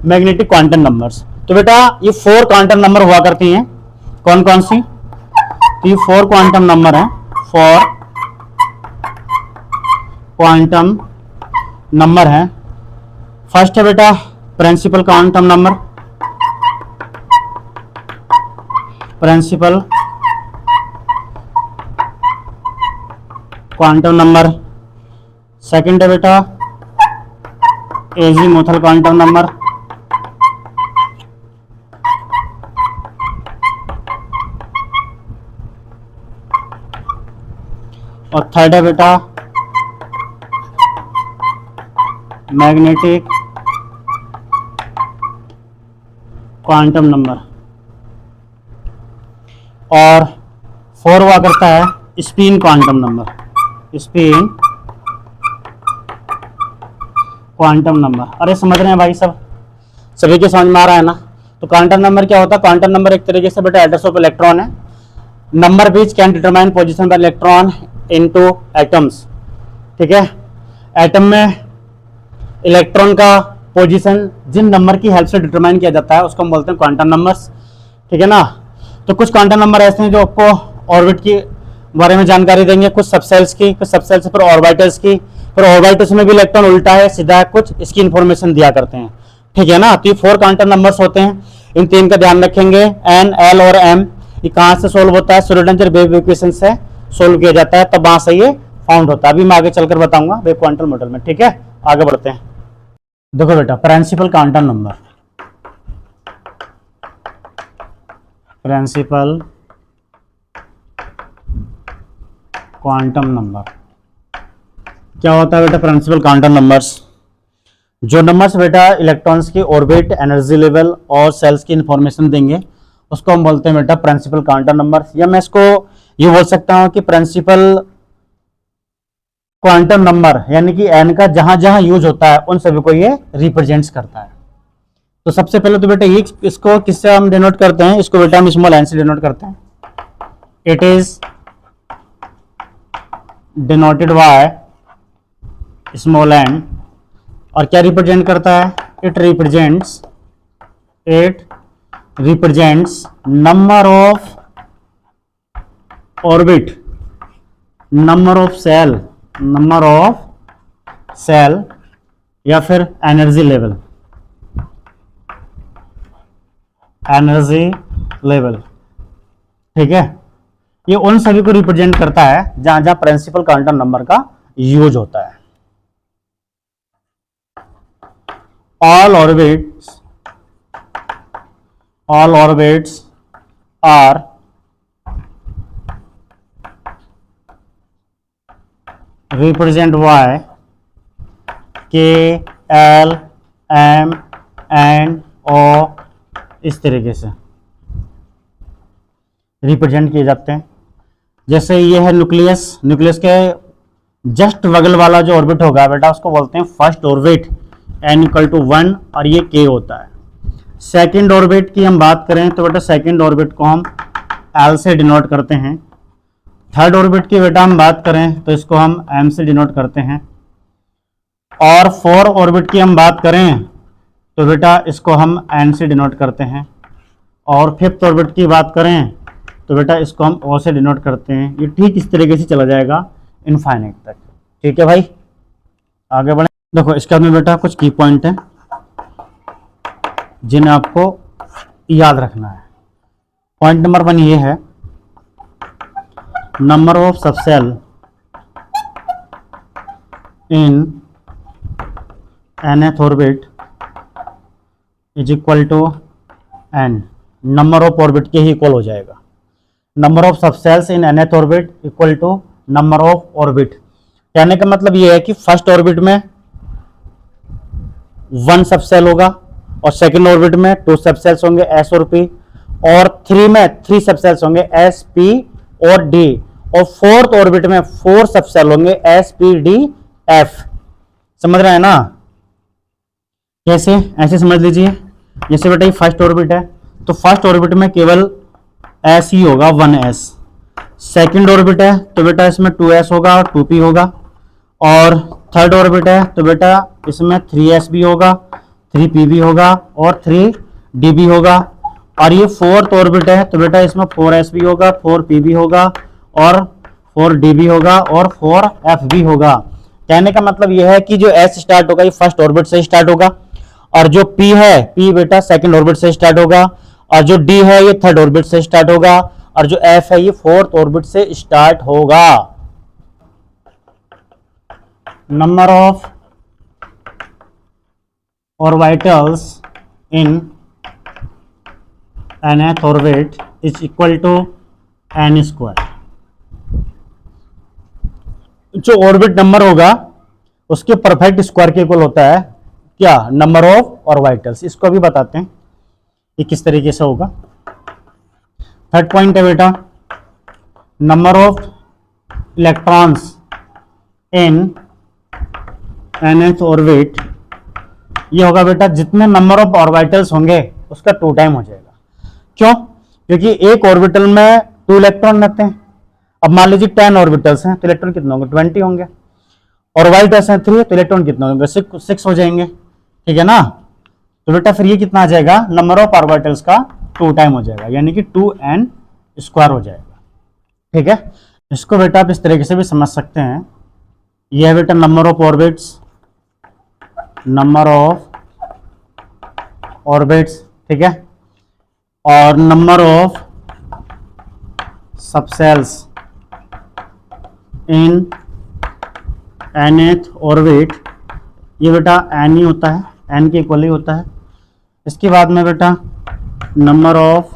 मैग्नेटिक क्वांटम नंबर्स। तो बेटा ये 4 क्वांटम नंबर हुआ करती हैं, कौन कौन सी? तो ये 4 क्वांटम नंबर हैं, 4 क्वांटम नंबर हैं। फर्स्ट है बेटा principal quantum number, principal quantum number. Second है बेटा एजीमुथल क्वांटम नंबर, और थर्ड है बेटा मैग्नेटिक क्वांटम नंबर, और 4 हुआ करता है spin quantum number, spin quantum number. अरे समझ रहे हैं भाई सब? सभी के समझ में आ रहा है ना? तो क्वांटम नंबर क्या होता है? क्वांटम नंबर एक तरीके से बेटा एड्रेस ऑफ इलेक्ट्रॉन है, number which can determine position by electron into atoms. ठीक है? एटम में इलेक्ट्रॉन का पोजीशन जिन नंबर की हेल्प से डिटरमाइन किया जाता है उसको हम बोलते हैं क्वांटम नंबर्स। ठीक है ना? तो कुछ क्वांटम नंबर ऐसे हैं जो आपको ऑर्बिट की बारे में जानकारी देंगे, कुछ सबसेल्स की, कुछ सबसेल्स पर ऑर्बिटल्स की, फिर ऑर्बिटल्स में भी इलेक्ट्रॉन उल्टा है सीधा है कुछ, इसकी इंफॉर्मेशन दिया करते हैं। ठीक है ना? तो ये 4 क्वांटम नंबर्स होते हैं, इन तीन का ध्यान रखेंगे। n, l और m ये कहाँ से सोल्व होता है? श्रोडिंगर वेव इक्वेशन से सोल्व किया जाता है, तब वहां से ये फाउंड होता है। अभी मैं आगे चलकर बताऊंगा वेव क्वांटम मॉडल में। ठीक है? आगे बढ़ते हैं। देखो बेटा principal quantum number, principal quantum number क्या होता है बेटा? प्रिंसिपल क्वांटम नंबर्स, जो नंबर्स बेटा इलेक्ट्रॉन्स की ऑर्बिट, एनर्जी लेवल और सेल्स की इंफॉर्मेशन देंगे उसको हम बोलते हैं बेटा प्रिंसिपल क्वांटम नंबर्स। या मैं इसको ये बोल सकता हूं कि प्रिंसिपल क्वांटम नंबर, यानी कि n का जहां जहां यूज होता है उन सभी को ये रिप्रेजेंट्स करता है। तो सबसे पहले तो बेटा ये इसको किससे हम डिनोट करते हैं? इसको बेटा हम स्मॉल n से डिनोट करते हैं। It is denoted by small n, और क्या रिप्रेजेंट करता है? It represents number of orbit, number of shell या फिर एनर्जी लेवल। ठीक है? ये उन सभी को रिप्रेजेंट करता है जहां जहां प्रिंसिपल क्वांटम नंबर का यूज होता है। all orbits are represent by K, L, M, N, O, इस तरीके से रिप्रेजेंट किए जाते हैं। जैसे ये है न्यूक्लियस, न्यूक्लियस के जस्ट बगल वाला जो ऑर्बिट होगा बेटा उसको बोलते हैं फर्स्ट ऑर्बिट, n = 1 और ये k होता है। सेकंड ऑर्बिट की हम बात करें तो बेटा सेकंड ऑर्बिट को हम l से डिनोट करते हैं। थर्ड ऑर्बिट की बेटा हम बात करें तो इसको हम m से डिनोट करते हैं। और फोर ऑर्बिट की हम बात करें तो बेटा इसको हम n से डिनोट करते हैं। और फिफ्थ ऑर्बिट की बात करें तो बेटा इसको हम O से डिनोट करते हैं। ये ठीक इस तरीके से चला जाएगा इनफाइनाइट तक। ठीक है भाई, आगे बढ़े। देखो इसके बाद में बेटा कुछ की पॉइंट हैं जिन्हें आपको याद रखना है। पॉइंट नंबर 1 ये है, number of subshell in nth orbit is equal to n। Number of orbit के ही इक्वल हो जाएगा। Number of subshells in nth orbit equal to number of orbit. कहने का मतलब ये है कि फर्स्ट ऑर्बिट में 1 सबसेल होगा और सेकंड ऑर्बिट में 2 सबसेल्स होंगे s और p, और 3 में 3 सबसेल्स होंगे s, p और d, और फोर्थ ऑर्बिट में 4 सबसेल होंगे s, p, d, f। समझ रहे हैं ना? कैसे? ऐसे समझ लीजिए, जैसे बेटा ये फर्स्ट ऑर्बिट है तो फर्स्ट ऑर्बिट में केवल s ही होगा, 1s। सेकंड ऑर्बिट है तो बेटा इसमें 2s होगा और 2p होगा। और थर्ड ऑर्बिट है तो बेटा इसमें 3s भी होगा, 3p भी होगा और 3d भी होगा। और ये फोर्थ ऑर्बिट है तो बेटा इसमें 4s भी होगा, 4p भी होगा और 4d भी होगा और 4f भी होगा। कहने का मतलब यह है कि जो s स्टार्ट होगा ये फर्स्ट ऑर्बिट से स्टार्ट होगा, और जो p है, p बेटा सेकंड ऑर्बिट से स्टार्ट होगा, और जो d है ये थर्ड ऑर्बिट से स्टार्ट होगा, और जो f है ये फोर्थ ऑर्बिट से स्टार्ट होगा। Number of orbitals in nth orbit is equal to n²। जो ऑर्बिट नंबर होगा उसके परफेक्ट स्क्वायर के इक्वल होता है क्या? Number of orbitals. इसको भी बताते हैं ये किस तरीके से होगा। थर्ड पॉइंट है बेटा, number of electrons in nth orbit. ये होगा बेटा जितने नंबर ऑफ ऑर्बिटल्स होंगे उसका 2 टाइम हो जाएगा। क्यों? क्योंकि एक ऑर्बिटल में 2 इलेक्ट्रॉन रहते हैं। अब मान लीजिए 10 ऑर्बिटल्स हैं तो इलेक्ट्रॉन कितने होंगे? 20 होंगे। ऑर्बिटल्स हैं 3 तो इलेक्ट्रॉन कितने होंगे? 6 हो जाएंगे। ठीक है ना? तो बेटा फिर ये कितना आ जाएगा? नंबर ऑफ ऑर्बिटल्स का 2 टाइम हो जाएगा, यानी कि 2n² हो जाएगा। ठीक है, इसको बेटा आप इस तरीके से भी समझ सकते हैं। यह है बेटा number of orbits, number of orbits, ठीक है, और number of subshells in nth orbit. ये बेटा n ही होता है, n के इक्वल ही होता है। इसके बाद में बेटा number of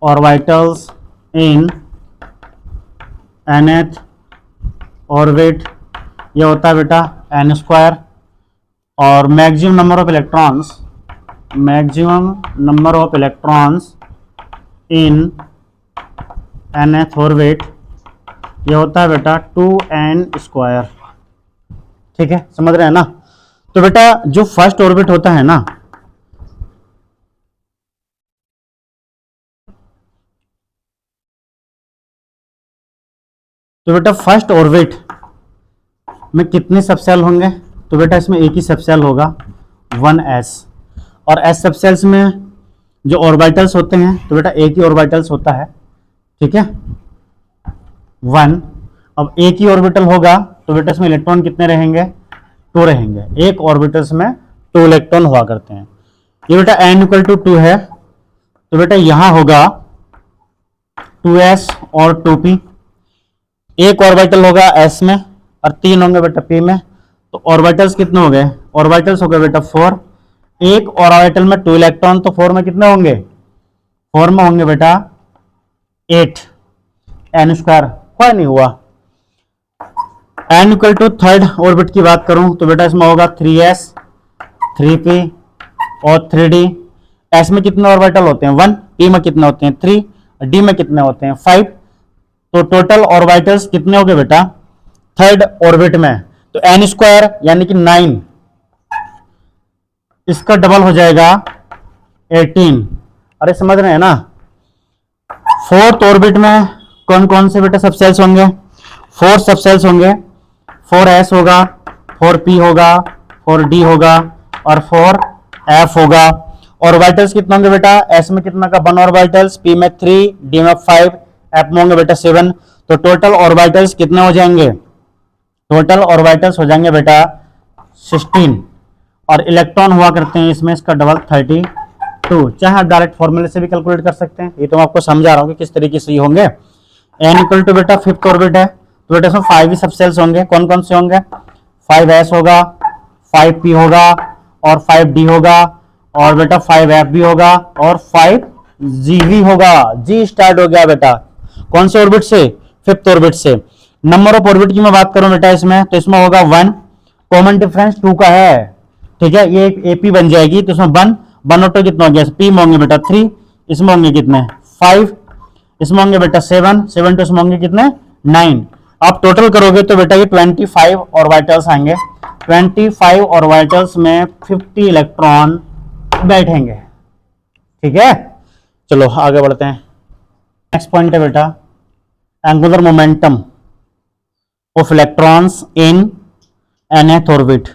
orbitals in nth orbit, ये होता है बेटा n²। और maximum number of electrons, maximum number of electrons in nth orbit, ये होता है बेटा 2n²। ठीक है, समझ रहे हैं ना? तो बेटा जो फर्स्ट ऑर्बिट होता है ना, तो बेटा फर्स्ट ऑर्बिट में कितने सबसेल होंगे? तो बेटा इसमें एक ही सबसेल होगा, 1s। और s सबसेल्स में जो ऑर्बिटल्स होते हैं तो बेटा एक ही ऑर्बिटल्स होता है। ठीक है, 1। अब एक ही ऑर्बिटल होगा तो बेटा इसमें इलेक्ट्रॉन कितने रहेंगे? 2 रहेंगे। एक ऑर्बिटल्स में 2 इलेक्ट्रॉन हुआ करते हैं। ये बेटा n = 2 है तो बेटा यहां होगा 2s और 2p। एक ऑर्बिटल होगा s में और 3 होंगे बेटा p में, तो ऑर्बिटल्स कितने हो गए? ऑर्बिटल्स हो गए बेटा 4। एक ऑर्बिटल में 2 इलेक्ट्रॉन, तो 4 में कितने होंगे? 4 में होंगे बेटा 8 n स्क्वायर, कोई नहीं हुआ। n equal to third orbit की बात करूं तो बेटा इसमें होगा 3s 3p और 3d। s में कितने ऑर्बिटल होते हैं? 1। p में कितने होते हैं? 3। d में कितने होते हैं? 5। तो टोटल ऑर्बिटल्स कितने हो गए बेटा थर्ड ऑर्बिट में? तो n स्क्वायर यानी कि 9, इसका डबल हो जाएगा 18। अरे समझ रहे हैं ना? फोर्थ ऑर्बिट में कौन कौन से बेटा सबसेल्स होंगे? 4 सबसेल्स होंगे। 4s होगा, 4p होगा, 4d होगा और 4f होगा। ऑर्बिटल्स कितने होंगे बेटा? s में कितना का 1 ऑर्बिटल्स, p में 3, d में 5, f में होंगे बेटा 7। तो टोटल ऑर्बिटल्स कितने हो जाएंगे? टोटल ऑर्बिटल्स हो जाएंगे बेटा 16। और इलेक्ट्रॉन हुआ करते हैं इसमें, इसका डबल 32। चाहे आप डायरेक्ट फॉर्मूले से भी कैलकुलेट कर सकते हैं, ये तो मैं आपको समझा रहा हूँ कि किस तरीके से ये होंगे। n इक्वल टू बेटा फिफ्थ ऑर्बिट है, तो बेटा इसमें 5 ही सबसेल्स होंगे। कौन कौन से होंगे? 5s होगा, 5p होगा और 5d होगा और बेटा 5f भी होगा और 5g भी होगा। g स्टार्ट हो गया बेटा कौन से ऑर्बिट से? फिफ्थ ऑर्बिट से। नंबर ऑफ ऑर्बिट की मैं बात करूं बेटा इसमें, तो इसमें होगा 1, कॉमन डिफरेंस 2 का है, ठीक है। ये एक AP बन जाएगी, तो इसमें 1 और 2 कितना हो गया? p में होंगे बेटा 3, इसमें होंगे कितने? 5, इसमें होंगे बेटा 7, 7 तो इसमें होंगे कितने? 9। आप टोटल करोगे तो बेटा ये 25 ऑर्बिटल्स आएंगे। 25 ऑर्बिटल्स में 50 इलेक्ट्रॉन बैठेंगे, ठीक है। चलो आगे बढ़ते हैं। नेक्स्ट पॉइंट है बेटा angular momentum of electrons in nth orbit.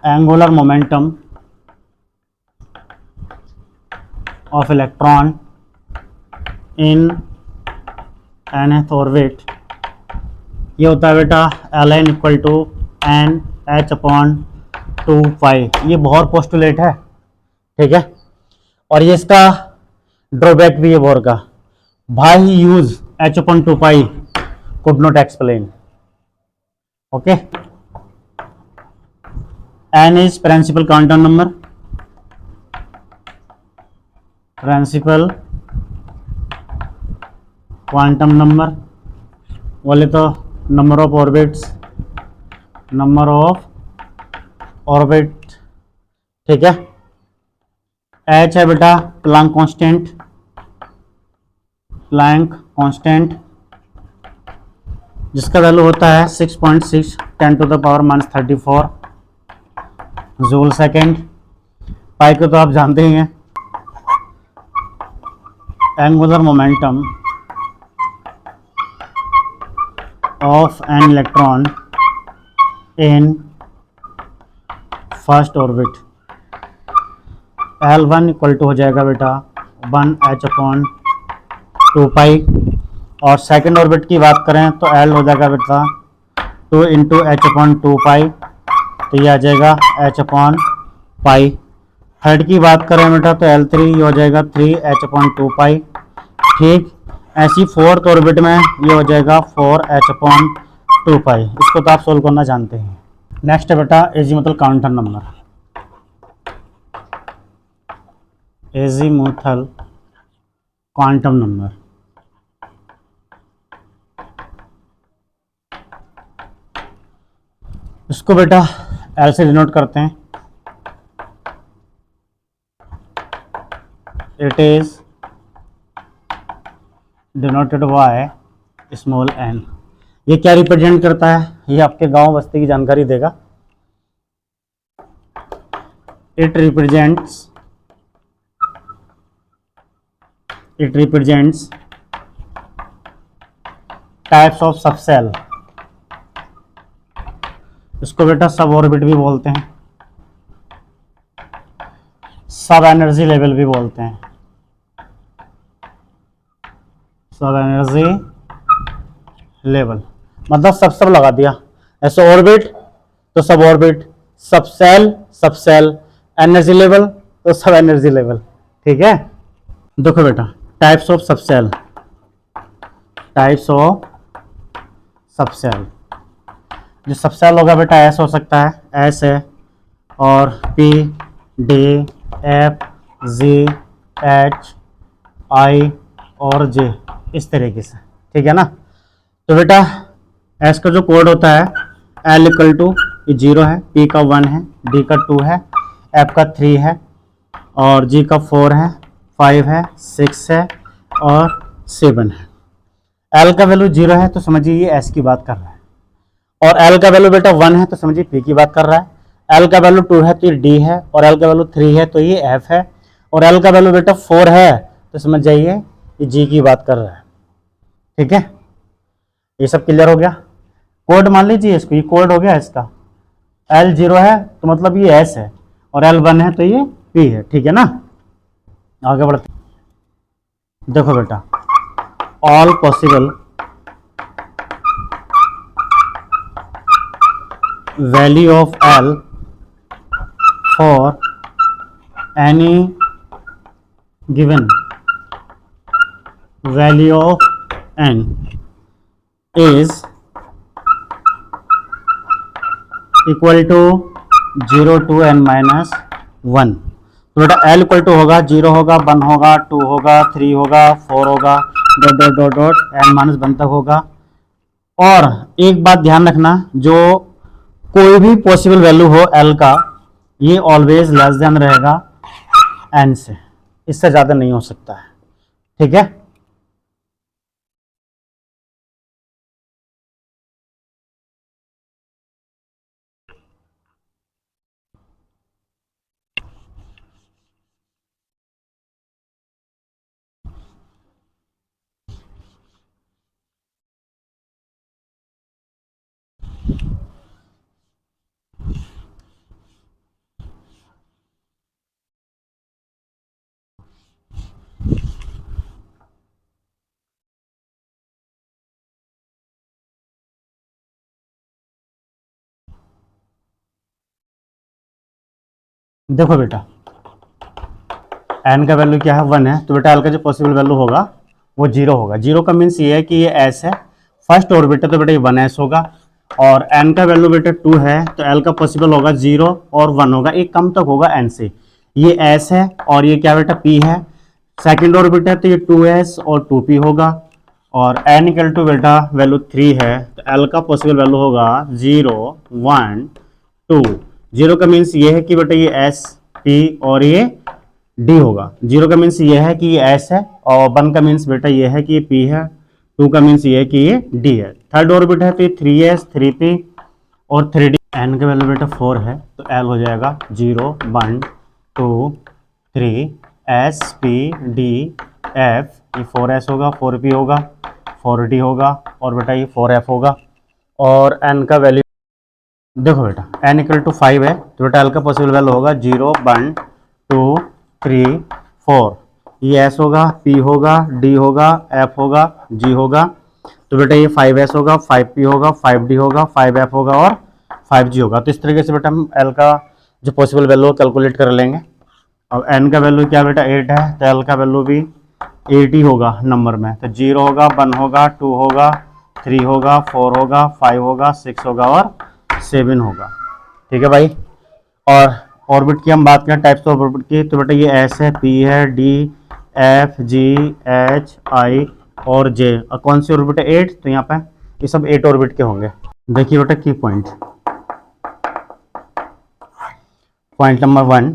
Angular momentum of electron in nth orbit, ये होता है बेटा ln equal to n h upon 2 pi. ये बोहर पोस्टुलेट है, ठीक है। और ये इसका ड्रॉबैक भी है बोहर का, भाई use h upon 2 pi could not explain, okay. n is principal quantum number, principal quantum number बोले तो number of orbits, number of orbit, ठीक है। h है बेटा प्लैंक कांस्टेंट, प्लैंक कांस्टेंट जिसका वैल्यू होता है 6.6 10⁻⁻34 जूल सेकेंड। पाई को तो आप जानते ही हैं। Angular momentum of an electron in first orbit, L1 equal to हो जाएगा बेटा 1h अपॉन 2 पाई। और सेकेंड ऑर्बिट की बात करें तो L हो जाएगा बेटा 2 इंटू एच अपॉन 2 पाई, तो ये आ जाएगा h अपॉन पाई। थर्ड की बात करें बेटा तो L3 हो जाएगा 3h अपॉन 2 पाई, ठीक। ऐसी फोर्थ ऑर्बिट में ये हो जाएगा 4h अपॉन 2 पाई। इसको तो आप सोल्व करना जानते हैं। नेक्स्ट है बेटा azimuthal quantum number, azimuthal quantum number. इसको बेटा L से डिनोट करते हैं। It is denoted by small n। ये क्या रिप्रेजेंट करता है? ये आपके गांव बस्ती की जानकारी देगा। It represents types of subshell. इसको बेटा सब ऑर्बिट भी बोलते हैं, सब एनर्जी लेवल भी बोलते हैं, सब एनर्जी लेवल मतलब सब लगा दिया। ऐसे ऑर्बिट तो सब ऑर्बिट, सब सेल, एनर्जी लेवल तो सब एनर्जी लेवल, ठीक है। देखो बेटा types of subshell, types of subshell. जो सबसेल होगा बेटा एस हो सकता है, एस है, और P, d, f, g, h, i और जे, इस तरीके से, ठीक है ना। तो बेटा एस का जो कोड होता है एल इक्वल टू 0 है, पी का 1 है, डी का 2 है, एफ का 3 है, और जी का 4 है, 5 है, 6 है और 7 है। एल का वैल्यू 0 है तो समझिए ये एस की बात कर रहा है, और एल का वैल्यू बेटा 1 है तो समझिए पी की बात कर रहा है, एल का वैल्यू 2 है तो ये डी है, और एल का वैल्यू 3 है तो ये एफ है, और एल का वैल्यू बेटा 4 है तो समझ जाइए ये जी की बात कर रहा है, ठीक है। ये सब क्लियर हो गया। कोड मान लीजिए इसको, ये कोड हो गया इसका, एल 0 है तो मतलब ये एस है, और एल 1 है तो ये पी है, ठीक है ना। आगे बढ़ते, देखो बेटा, all possible value of l for any given value of n is equal to 0 to n minus 1। तो बेटा एल इक्वल टू होगा 0 होगा, 1 होगा, 2 होगा, 3 होगा, 4 होगा, dot dot dot dot n minus 1 तक होगा। और एक बात ध्यान रखना, जो कोई भी पॉसिबल वैल्यू हो एल का, ये ऑलवेज लेस देन रहेगा एन से, इससे ज़्यादा नहीं हो सकता है, ठीक है। देखो बेटा, एन का वैल्यू क्या है, 1 है, तो बेटा एल का जो पॉसिबल वैल्यू होगा वो 0 होगा। 0 का मीन्स ये है कि ये एस है, फर्स्ट ऑर्बिट है तो बेटा ये 1s होगा, और एन का वैल्यू बेटा 2 है तो एल का पॉसिबल होगा 0 और 1 होगा, एक कम तक होगा एन से। ये एस है और ये क्या बेटा पी है, सेकेंड ऑर्बिट है तो ये 2s और 2p होगा, और एन इक्वल टू बेटा वैल्यू 3 है तो एल का पॉसिबल वैल्यू होगा 0, 1, 2। 0 का मीन्स ये है कि बेटा ये एस, पी और ये डी होगा। 0 का मीन्स ये है कि ये एस है, और 1 का मीन्स बेटा ये है कि ये पी है, 2 का मीन्स ये है कि ये डी है। थर्ड ऑर्बिट है तो ये 3s, 3p और 3d। एन का वैल्यू बेटा 4 है तो एल हो जाएगा 0, 1, 2, 3, एस, पी, डी, एफ, ये 4s होगा, 4p होगा, 4d होगा, और बेटा ये 4f होगा। और एन का वैल्यू देखो बेटा, एन इक्वल टू 5 है तो बेटा एल का पॉसिबल वैल्यू होगा 0, 1, 2, 3, 4। ये एस होगा, पी होगा, डी होगा, एफ होगा, जी होगा, तो बेटा ये 5s होगा, 5p होगा, 5d होगा, 5f होगा और 5g होगा। तो इस तरीके से बेटा हम एल का जो पॉसिबल वैल्यू कैलकुलेट कर लेंगे। अब एन का वैल्यू क्या बेटा 8 है तो एल का वैल्यू भी 8 ही होगा नंबर में, तो 0 होगा, 1 होगा, 2 होगा, 3 होगा, 4 होगा, 5 होगा, 6 होगा और 7 होगा, ठीक है भाई। और ऑर्बिट की हम बात करें, टाइप्स ऑफ ऑर्बिट की, तो बेटा ये एस है, पी है, D, f, g, h, i और जे। और कौन सी ऑर्बिट है 8, तो यहाँ पे ये सब 8 ऑर्बिट के होंगे। देखिए बेटा key point, point number 1,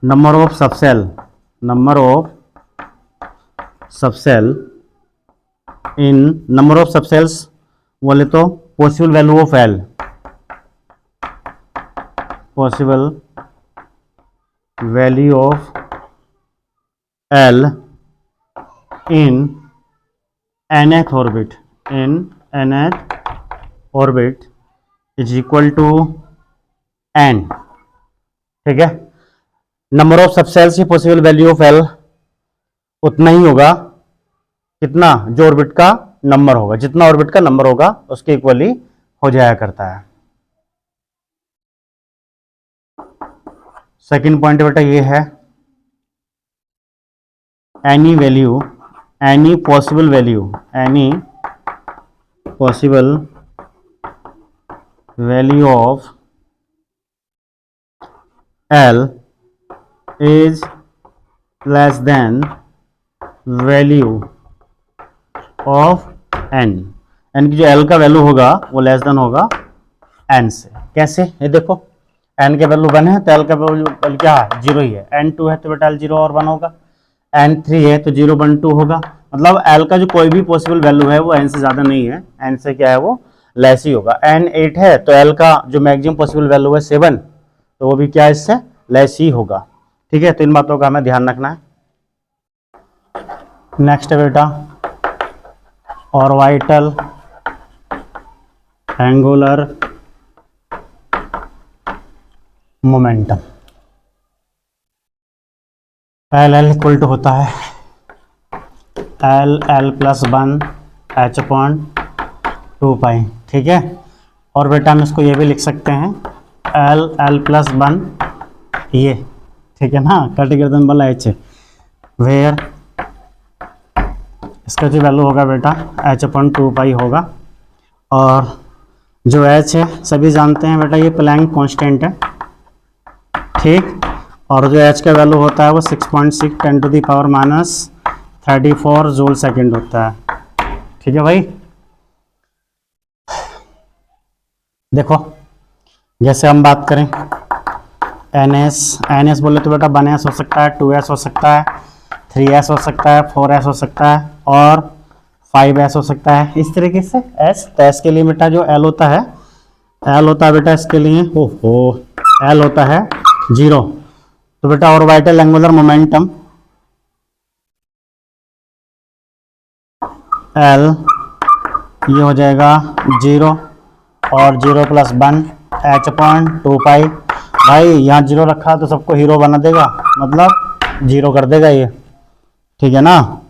number of subshell, number of subshell in number of subshells बोले तो possible value of l, possible value of l in nth orbit, in nth orbit is equal to n, ठीक है। Number of subshells की possible value of l उतना ही होगा कितना, जो ऑर्बिट का नंबर होगा, जितना ऑर्बिट का नंबर होगा उसके इक्वली हो जाया करता है। सेकंड पॉइंट बेटा ये है, any value, any possible value, any possible value of L is less than value of n, यानी कि जो L का वैल्यू होगा वो लेस देन होगा n से। कैसे? ये देखो n के वैल्यू 1 है तो L का वैल्यू क्या है? 0 ही है। n 2 है तो बेटा L 0 और 1 होगा। n 3 है तो 0 1 2 होगा। मतलब L का जो कोई भी पॉसिबल वैल्यू है वो n से ज़्यादा नहीं है, n से क्या है वो लेस ही होगा। n 8 है तो L का जो मैक्सिमम पॉसिबल वैल्यू है 7, तो वो भी क्या है इससे लेस ही होगा। ठीक है, तो इन बातों का हमें ध्यान रखना है। नेक्स्ट है बेटा orbital angular momentum. L l equal to होता है l plus 1 h upon 2 pi. ठीक है, और बेटा हम इसको ये भी लिख सकते हैं एल प्लस 1 ये, ठीक है ना, कट गर्दन वाला एच, वेयर इसका जो वैल्यू होगा बेटा एच अपॉन 2 पाई होगा। और जो एच है सभी जानते हैं बेटा ये प्लैंक कांस्टेंट है। ठीक, और जो एच का वैल्यू होता है वो 6.6 10⁻³ जूल सेकेंड होता है। ठीक है भाई, देखो जैसे हम बात करें एन एस बोले तो बेटा 1s हो सकता है, 2s हो सकता है, 3s हो सकता है, 4s हो सकता है और 5s हो सकता है। इस तरीके से s, तो s के लिए बेटा जो l होता है, l होता है बेटा इसके लिए l होता है 0। तो बेटा ऑर्बिटल एंगुलर मोमेंटम L ये हो जाएगा 0 और 0 + 1 एच अपॉन 2 पाई। भाई यहाँ 0 रखा तो सबको हीरो बना देगा, मतलब 0 कर देगा ये। ठीक है ना,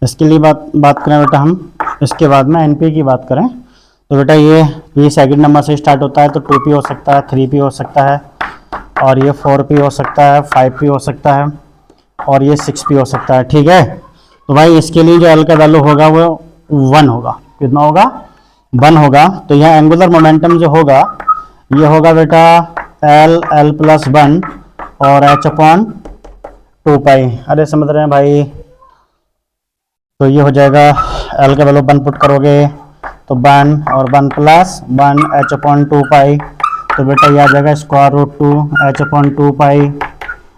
इसके लिए बात करें बेटा हम, इसके बाद में एनपी की बात करें तो बेटा ये सेकंड नंबर से स्टार्ट होता है तो 2p हो सकता है, 3p हो सकता है और ये 4p हो सकता है, 5p हो सकता है और ये 6p हो सकता है। ठीक है, तो भाई इसके लिए जो L का वैल्यू होगा वो 1 होगा। कितना होगा? 1 होगा। तो यहाँ एंगुलर मोमेंटम जो होगा ये होगा बेटा L प्लस 1 और h अपॉन 2 पाई। अरे समझ रहे हैं भाई, तो ये हो जाएगा L का वैल्यू 1 पुट करोगे तो 1 और 1 प्लस 1 h अपॉन 2 पाई, तो बेटा ये आ जाएगा √2 h अपॉन 2 पाई।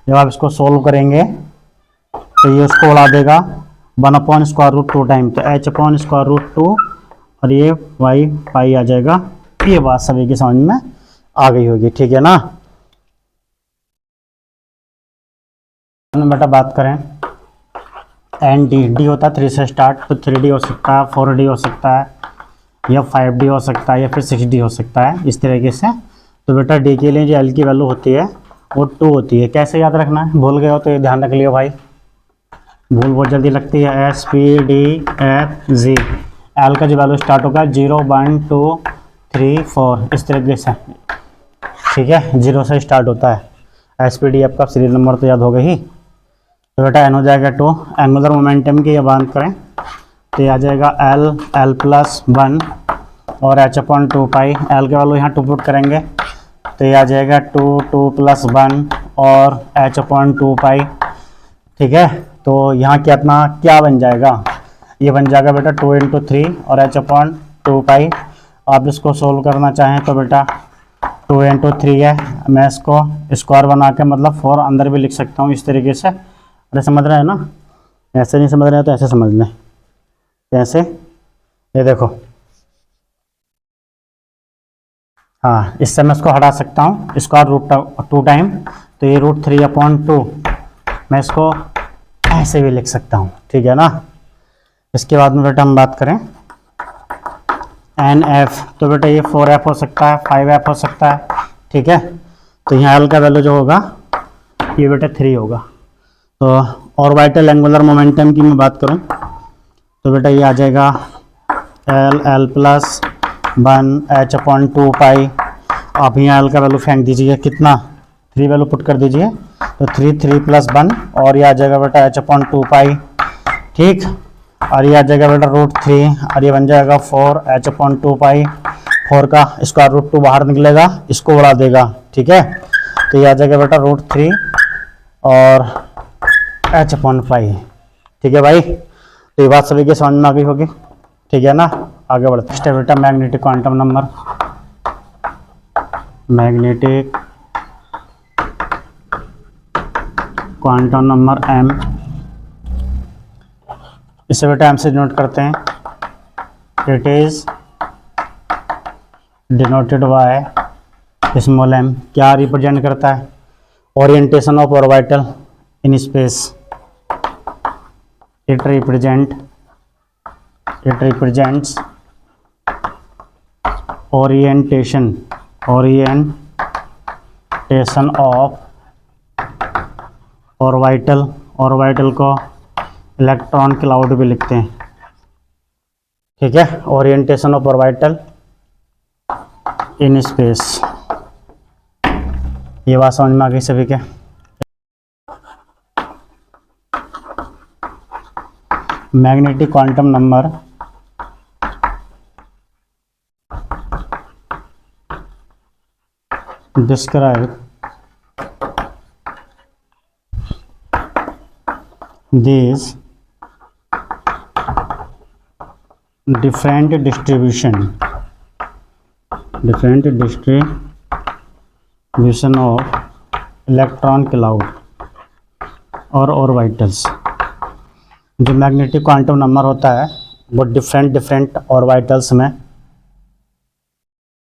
जब आप इसको सोल्व करेंगे तो ये उसको उड़ा देगा 1 अपॉन √2 टाइम, तो h अपॉन √2 और ये y पाई आ जाएगा। ये बात सभी की समझ में आ गई होगी। ठीक है ना, बेटा बात करें एन डी होता है 3 से स्टार्ट, तो 3D हो सकता है, 4D हो सकता है या 5D हो सकता है या फिर 6D हो सकता है, इस तरीके से। तो बेटा डी के लिए जो एल की वैल्यू होती है वो 2 होती है। कैसे याद रखना है? भूल गए हो तो ये ध्यान रख लियो भाई, भूल बहुत जल्दी लगती है। SPD एल का जो वैल्यू स्टार्ट होगा 0 1 2 3 4 इस तरीके से। ठीक है, 0 से स्टार्ट होता है। SPD का सीरियल नंबर तो याद होगा ही। तो बेटा एन हो जाएगा 2। एंगुलर मोमेंटम की ये बात करें तो ये आ जाएगा L प्लस 1 और h अपॉन 2 पाई। L के वैल्यू यहाँ 2 पुट करेंगे तो ये आ जाएगा 2 प्लस 1 और h अपॉन 2 पाई। ठीक है, तो यहाँ क्या बन जाएगा? ये बन जाएगा बेटा 2 × 3 और h अपॉन 2 पाई। आप इसको सोल्व करना चाहें तो बेटा 2 × 3 है, मैं इसको स्क्वायर बना के मतलब 4 अंदर भी लिख सकता हूँ इस तरीके से। अरे समझ रहे हैं ना? ऐसे नहीं समझ रहे हैं तो ऐसे समझ लें। कैसे? ये देखो, हाँ, इससे मैं इसको हटा सकता हूँ √2 टाइम, तो ये √3/2 मैं इसको ऐसे भी लिख सकता हूँ। ठीक है ना, इसके बाद में बेटा हम बात करें NF, तो बेटा ये 4F हो सकता है, 5F हो सकता है। ठीक है, तो यहाँ L का वैल्यू जो होगा ये बेटा 3 होगा। तो ऑर्बिटल एंगुलर मोमेंटम की मैं बात करूं तो बेटा ये आ जाएगा L प्लस 1 h अपॉन 2 पाई। आप यहाँ L का वैल्यू फेंक दीजिए, कितना? 3 वैल्यू पुट कर दीजिए तो 3 और यह आ जाएगा बेटा h/2 ठीक। और ये आ जाएगा बेटा √3 और ये बन जाएगा 4 h/2 4 का स्क्वायर रूट 2 बाहर निकलेगा, इसको बढ़ा देगा, ठीक है। तो ये आ जाएगा बेटा √3 और h/5, ठीक है भाई। तो ये बात सभी के समझ में आ गई होगी, ठीक है ना। आगे बढ़ते हैं। बेटा magnetic quantum number, magnetic quantum number m, इसे बेटा m से डिनोट करते हैं। It is denoted by small m। क्या रिप्रेजेंट करता है? Orientation of orbital in space. It represents orientation of orbital को इलेक्ट्रॉन क्लाउड भी लिखते हैं, ठीक है। Orientation of orbital in space, ये बात समझ में आ गई सभी के। Magnetic quantum number describe these different distribution of electron cloud और ऑर्बिटल्स। जो मैग्नेटिक क्वांटम नंबर होता है वो डिफरेंट ऑर्बिटल्स में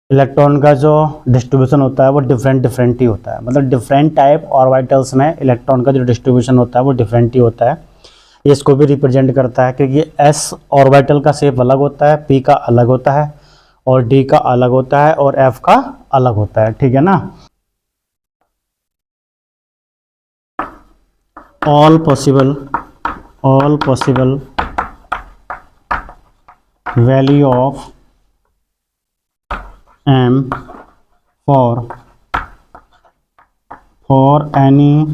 इलेक्ट्रॉन का जो डिस्ट्रीब्यूशन होता है वो डिफरेंट ही होता है। मतलब डिफरेंट टाइप ऑर्बिटल्स में इलेक्ट्रॉन का जो डिस्ट्रीब्यूशन होता है वो डिफरेंट ही होता है। इसको भी रिप्रेजेंट करता है क्योंकि s ऑर्बिटल का शेप अलग होता है, p का अलग होता है और d का अलग होता है और f का अलग होता है, ठीक है ना। All possible value of m for any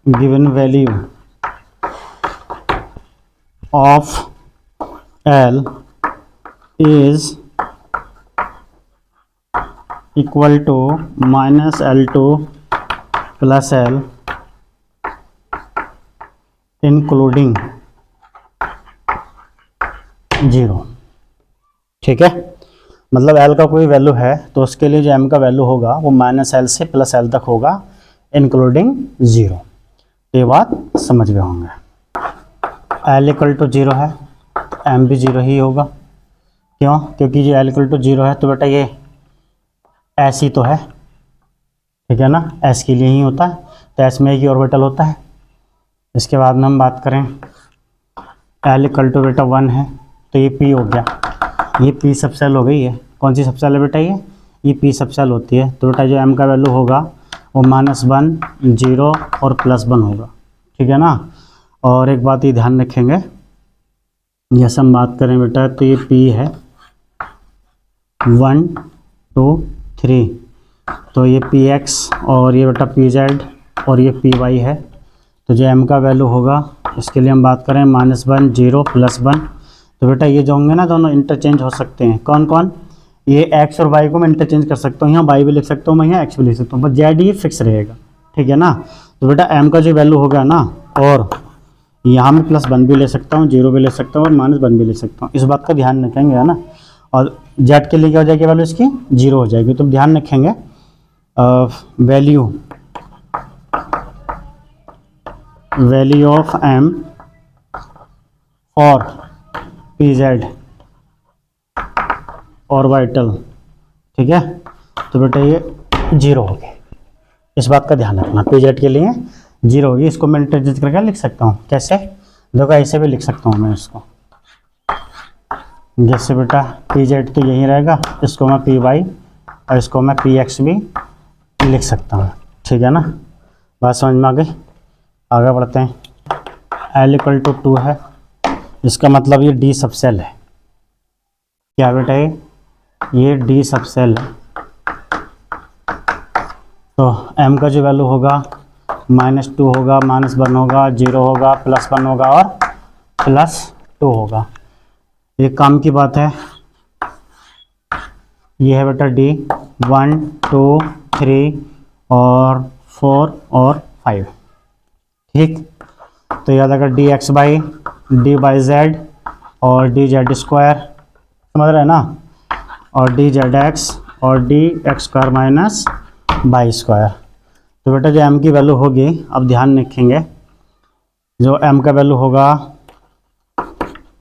given value of L is equal to -L2 plus L including 0, ठीक है। मतलब L का कोई वैल्यू है तो उसके लिए जो M का वैल्यू होगा वो -L से +L तक होगा इंक्लूडिंग 0। ये बात समझ गए होंगे। L = 0 है तो M भी 0 ही होगा। क्यों? क्योंकि जो L = 0 है तो बेटा ये S ही तो है, ठीक है ना। S के लिए ही होता है तो S में एक ही ऑर्बिटल होता है। इसके बाद में हम बात करें L = बेटा 1 है तो ये P हो गया, ये P सबसेल हो गई है। कौन सी सबसेल है बेटा? ये P सबसेल होती है। तो बेटा जो M का वैल्यू होगा वो -1, 0 और +1 होगा, ठीक है ना। और एक बात ये ध्यान रखेंगे, जैसे हम बात करें बेटा तो ये P है 1, 2, 3, तो ये PX और ये बेटा PZ और ये PY है। तो जो M का वैल्यू होगा इसके लिए हम बात करें -1, 0, +1। तो बेटा ये जो होंगे ना दोनों इंटरचेंज हो सकते हैं। कौन कौन? ये x और y को मैं इंटरचेंज कर सकता हूँ, यहाँ y भी लिख सकता हूँ, मैं यहाँ x भी लिख सकता हूँ, बस z ये फिक्स रहेगा, ठीक है ना। तो बेटा m का जो वैल्यू होगा ना, और यहाँ मैं +1 भी ले सकता हूँ, 0 भी ले सकता हूँ और -1 भी ले सकता हूँ। इस बात का ध्यान रखेंगे, है ना। और z के लिए क्या हो जाएगी वैल्यू इसकी? 0 हो जाएगी। तो ध्यान रखेंगे value of m for PZ orbital, ठीक है। तो बेटा ये 0 हो गए, इस बात का ध्यान रखना। PZ के लिए 0 होगी। इसको मैं इंटरचेंज करके लिख सकता हूँ। कैसे? देखो ऐसे भी लिख सकता हूँ मैं इसको, जैसे बेटा PZ तो यही रहेगा, इसको मैं PY और इसको मैं PX भी लिख सकता हूँ, ठीक है ना। बात समझ में आ गई। आगे बढ़ते हैं। L = 2 है, इसका मतलब ये D सबसेल है। क्या बेटा? ये D सबसेल है। तो M का जो वैल्यू होगा -2 होगा, -1 होगा, 0 होगा, +1 होगा और +2 होगा। ये काम की बात है। ये है बेटा D 1 2 3 और 4 और 5। ठीक, तो याद अगर dx/dy/z और dz स्क्वायर, समझ रहे हैं ना, और dz(x) और dx² माइनस y स्क्वायर। तो बेटा जो m की वैल्यू होगी, अब ध्यान रखेंगे, जो m का वैल्यू होगा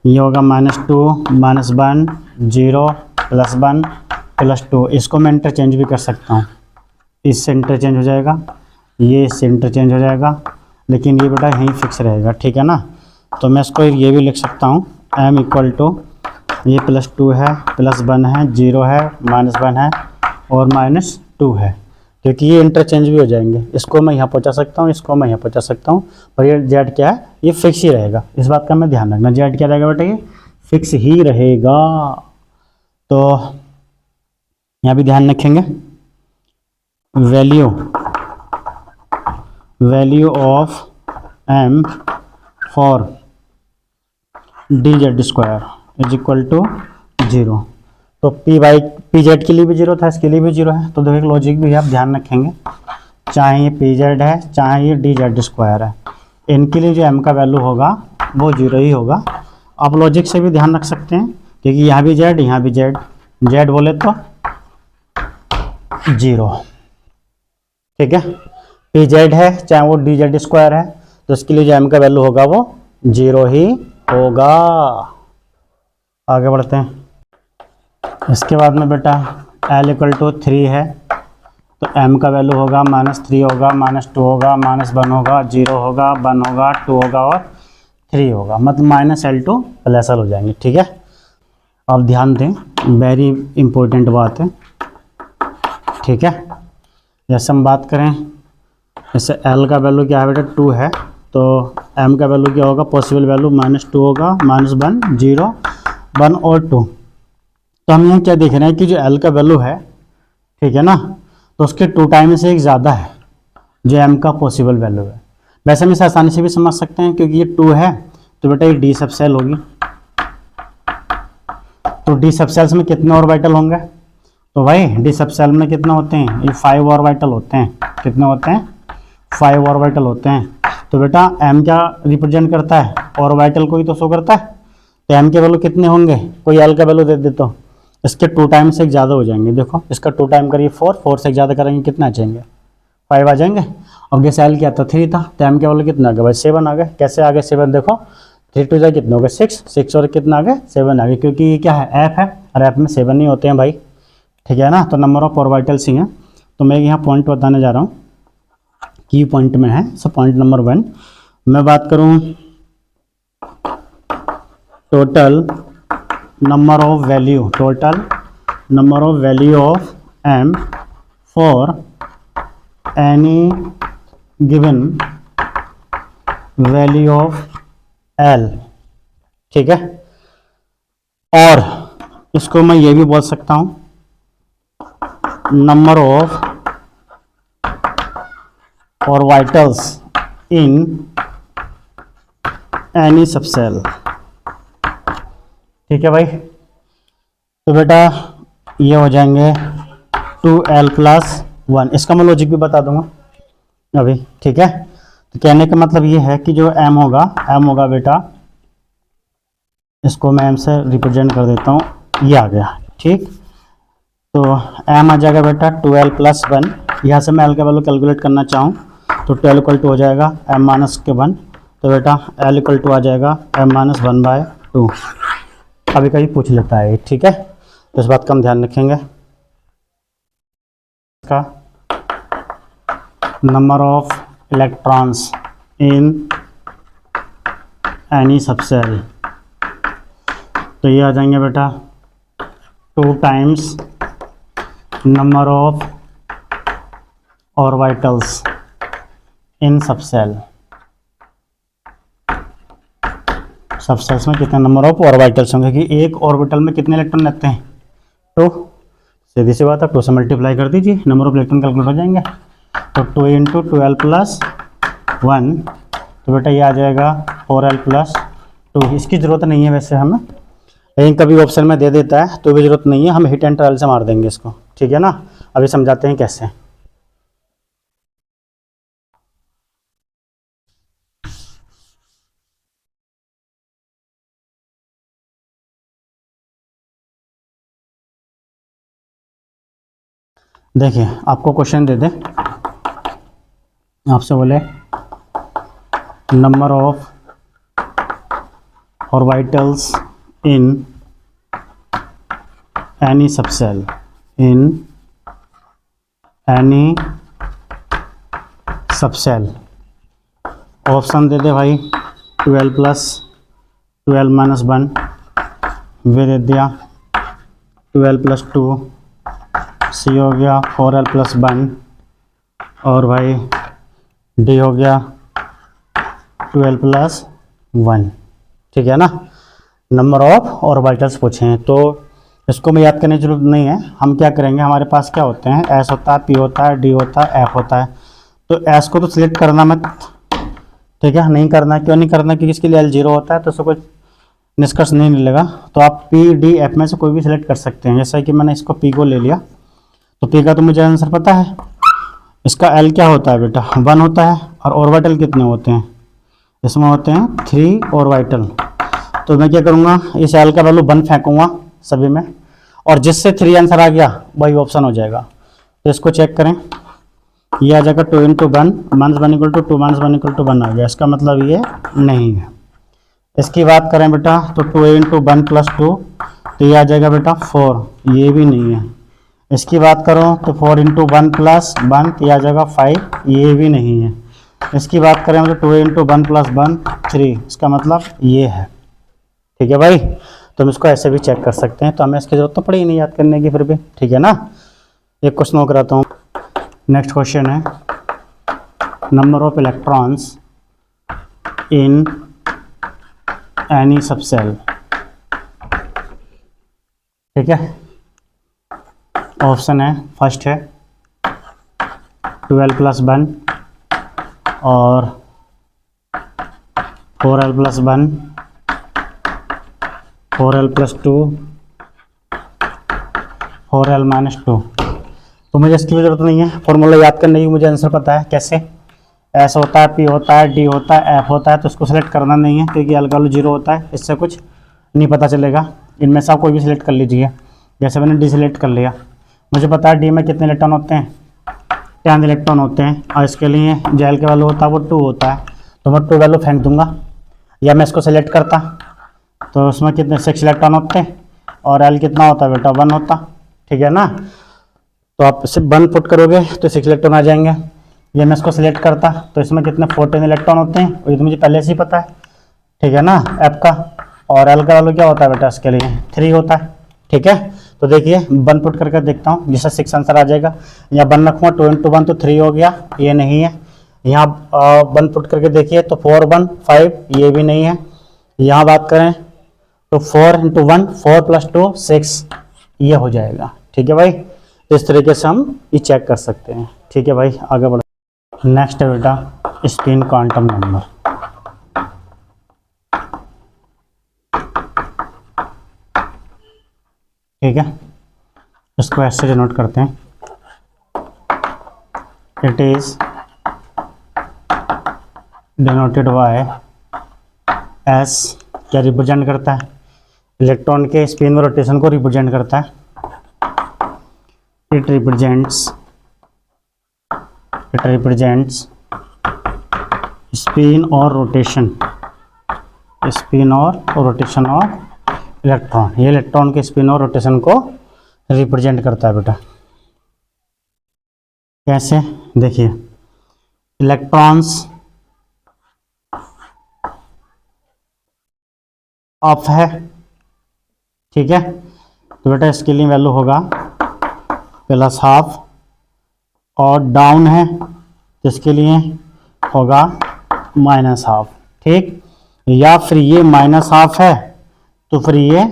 ये होगा -2 -1 0 +1 +2। इसको मैं इंटरचेंज भी कर सकता हूँ, इससे इंटरचेंज हो जाएगा, ये इससे इंटरचेंज हो जाएगा, लेकिन ये बेटा यहीं फिक्स रहेगा। ठीक है ना, तो मैं इसको ये भी लिख सकता हूँ m इक्वल टू ये +2 है, +1 है, 0 है, -1 है और -2 है, क्योंकि ये इंटरचेंज भी हो जाएंगे। इसको मैं यहाँ पहुँचा सकता हूँ, इसको मैं यहाँ पहुँचा सकता हूँ, पर ये z क्या है, ये फिक्स ही रहेगा। इस बात का मैं ध्यान रखना, z क्या रहेगा बेटा, ये फिक्स ही रहेगा। तो यहाँ भी ध्यान रखेंगे, value of m for dz square is equal to 0। तो pz के लिए भी 0 था, इसके लिए भी 0 है। तो देखो एक लॉजिक भी आप ध्यान रखेंगे, चाहे ये pz है चाहे ये dz स्क्वायर है, इनके लिए जो m का वैल्यू होगा वो 0 ही होगा। आप लॉजिक से भी ध्यान रख सकते हैं, क्योंकि यहाँ भी z यहाँ भी z बोले तो 0। ठीक है, pz है चाहे वो dz स्क्वायर है, तो इसके लिए जो m का वैल्यू होगा वो 0 ही होगा। आगे बढ़ते हैं। इसके बाद में बेटा l इक्वल टू 3 है, तो m का वैल्यू होगा -3 होगा, -2 होगा, -1 होगा, 0 होगा, 1 होगा, 2 होगा और 3 होगा, मतलब -L2 + L हो जाएंगे। ठीक है, अब ध्यान दें, वेरी इंपॉर्टेंट बात है। ठीक है, जैसे हम बात करें, जैसे l का वैल्यू क्या है बेटा 2 है, तो m का वैल्यू क्या होगा, पॉसिबल वैल्यू -2 होगा, -1 0 1 और 2। तो हम यहाँ क्या देख रहे हैं कि जो l का वैल्यू है, ठीक है ना, तो उसके 2 टाइम से एक ज़्यादा है जो m का पॉसिबल वैल्यू है। वैसे हम इसे आसानी से भी समझ सकते हैं, क्योंकि ये 2 है तो बेटा ये d सब सेल होगी, तो d सब सेल्स में कितने ऑर्बिटल होंगे, तो भाई d सब सेल में कितने होते हैं, ये 5 ऑर्बिटल होते हैं। कितने होते हैं, 5 ऑर्बिटल होते हैं। तो बेटा m क्या रिप्रेजेंट करता है, ऑर्बिटल को ही तो शो करता है। तो m के वैल्यू कितने होंगे, कोई l का वैल्यू दे दे तो इसके 2 टाइम से एक ज़्यादा हो जाएंगे। देखो इसका 2 टाइम करिए 4 से एक ज़्यादा करेंगे कितना आ जाएंगे, 5 आ जाएंगे। अब जैसे l क्या था 3 था, तो m के वैल्यू कितना आ गया भाई 7 आ गए। कैसे आ गए 7, देखो 3 2 कितने हो गए 6 और कितना आ गए 7 आ गए, क्योंकि ये क्या है f है और f में 7 नहीं होते हैं भाई। ठीक है ना, तो नंबर ऑफ ऑर्बिटल्स ही हैं। तो मैं यहाँ पॉइंट बताने जा रहा हूँ, की पॉइंट में है। सो पॉइंट नंबर 1 मैं बात करूँ, total number of value of m for any given value of l। ठीक है, और इसको मैं ये भी बोल सकता हूँ, number of orbitals in any subshell. ठीक है भाई, तो बेटा ये हो जाएंगे 2l + 1। इसका मैं लॉजिक भी बता दूंगा अभी। ठीक है, तो कहने का मतलब ये है कि जो m होगा बेटा, इसको मैं m से रिप्रेजेंट कर देता हूँ, ये आ गया। ठीक, तो m आ जाएगा बेटा 2l + 1। यहाँ से मैं l का वैल्यू कैलकुलेट करना चाहूँ तो 2l इक्वल टू हो जाएगा m - 1। तो बेटा l इक्वल टू आ जाएगा m - 1/2। कभी कभी पूछ लेता है। ठीक है, तो इस बात का हम ध्यान रखेंगे। का number of electrons in any subshell, तो ये आ जाएंगे बेटा 2 times number of orbitals in subshell. Subcells में कितने नंबर ऑफ ऑर्बिटल्स होंगे, कि एक ऑर्बिटल में कितने इलेक्ट्रॉन रहते हैं, तो सीधी सी बात है 2 से मल्टीप्लाई कर दीजिए, नंबर ऑफ इलेक्ट्रॉन कैलकुलेट हो जाएंगे। तो 2 × 2l + 1, तो बेटा ये आ जाएगा 4l प्लस 2। इसकी ज़रूरत नहीं है वैसे हमें, लेकिन कभी ऑप्शन में दे देता है तो भी ज़रूरत नहीं है, हम हिट एंड ट्रायल से मार देंगे इसको, ठीक है ना। अभी समझाते हैं कैसे। देखिए आपको क्वेश्चन दे दे, आपसे बोले number of orbitals in any subshell, in any subshell. Option दे दे भाई 12 प्लस 12 माइनस 1, वे दे दिया 12 प्लस 2, सी हो गया 4l प्लस 1, और भाई डी हो गया 12 प्लस 1, ठीक है ना। नंबर ऑफ ऑर्बिटल्स पूछे हैं तो इसको मैं याद करने की जरूरत नहीं है। हम क्या करेंगे, हमारे पास क्या होते हैं, एस होता है, पी होता है, डी होता है, एफ होता है। तो एस को तो सिलेक्ट करना मत, ठीक है, नहीं करना। क्यों नहीं करना, क्योंकि इसके लिए एल 0 होता है तो उससे कोई निष्कर्ष नहीं मिलेगा। तो आप पी डी एफ में से कोई भी सिलेक्ट कर सकते हैं। जैसा कि मैंने इसको पी को ले लिया, तो पी का तो मुझे आंसर पता है। इसका एल क्या होता है बेटा, 1 होता है। और ऑर्बिटल कितने होते हैं, इसमें होते हैं 3 ऑर्बिटल। तो मैं क्या करूँगा, इस एल का वैल्यू 1 फेंकूँगा सभी में, और जिससे 3 आंसर आ गया वही ऑप्शन हो जाएगा। तो इसको चेक करें, ये आ जाएगा 2 × 1 माइनस 1 = 2 माइनस 1 = 1 आ गया। इसका मतलब ये नहीं है। इसकी बात करें बेटा तो 2 × 1 + 2, तो ये आ जाएगा बेटा 4, ये भी नहीं है। इसकी बात करो तो 4 × 1 + 1, तो ये आ जाएगा 5, ये भी नहीं है। इसकी बात करें तो 2 × 1 + 1 3, इसका मतलब ये है, ठीक है भाई। तो हम इसको ऐसे भी चेक कर सकते हैं, तो हमें इसकी जरूरत तो पड़ी ही नहीं याद करने की फिर भी, ठीक है ना। एक क्वेश्चन और कराता हूँ। नेक्स्ट क्वेश्चन है number of electrons in any subshell, ठीक है। ऑप्शन है, फर्स्ट है 12 + 1 और 4l + 1, 4l + 2, 4l - 2। तो मुझे इसकी भी जरूरत नहीं है, फॉर्मूला याद करने की मुझे आंसर पता है कैसे। एस होता है, पी होता है, डी होता है, एफ होता है। तो इसको सिलेक्ट करना नहीं है क्योंकि एल का वैल्यू 0 होता है, इससे कुछ नहीं पता चलेगा। इनमें से आप कोई भी सिलेक्ट कर लीजिए। जैसे मैंने डी सिलेक्ट कर लिया, मुझे पता है डी में कितने इलेक्ट्रॉन होते हैं, 10 इलेक्ट्रॉन होते हैं, और इसके लिए जो एल का वैल्यू होता है वो 2 होता है। तो मैं 2 वैल्यू फेंक दूंगा। या मैं इसको सेलेक्ट करता तो उसमें कितने 6 इलेक्ट्रॉन होते हैं, और एल कितना होता है बेटा 1 होता, ठीक है ना। तो आप सिर्फ 1 पुट करोगे तो 6 इलेक्ट्रॉन आ जाएंगे। ये मैं इसको सिलेक्ट करता तो इसमें कितने 14 इलेक्ट्रॉन होते हैं, और ये तो मुझे पहले से ही पता है, ठीक है ना, एफ का। और एल का वैल्यू क्या होता है बेटा, इसके लिए 3 होता है, ठीक है। तो देखिए 1 पुट करके देखता हूँ, जिससे 6 आंसर आ जाएगा। यहाँ 1 रखूँगा, 2 × 1 तो 3 हो गया, ये नहीं है। यहाँ 1 पुट करके देखिए तो 4 1 5, ये भी नहीं है। यहाँ बात करें तो 4 × 1 4 + 2 6, ये हो जाएगा, ठीक है भाई। तो इस तरीके से हम ये चेक कर सकते हैं, ठीक है भाई। आगे बढ़, नेक्स्ट है बेटा स्पिन क्वांटम नंबर, ठीक है। इसको ऐसे डिनोट करते हैं, it is denoted by S, क्या रिप्रेजेंट करता है, इलेक्ट्रॉन के स्पिन और रोटेशन को रिप्रेजेंट करता है। इट रिप्रेजेंट्स स्पिन और रोटेशन, स्पिन और रोटेशन ऑफ इलेक्ट्रॉन। ये इलेक्ट्रॉन के स्पिन और रोटेशन को रिप्रेजेंट करता है बेटा। कैसे, देखिए इलेक्ट्रॉन्स ऑफ है, ठीक है। तो बेटा इसके लिए वैल्यू होगा +12, और डाउन है तो इसके लिए होगा -12, ठीक। या फिर ये -12 है तो फिर ये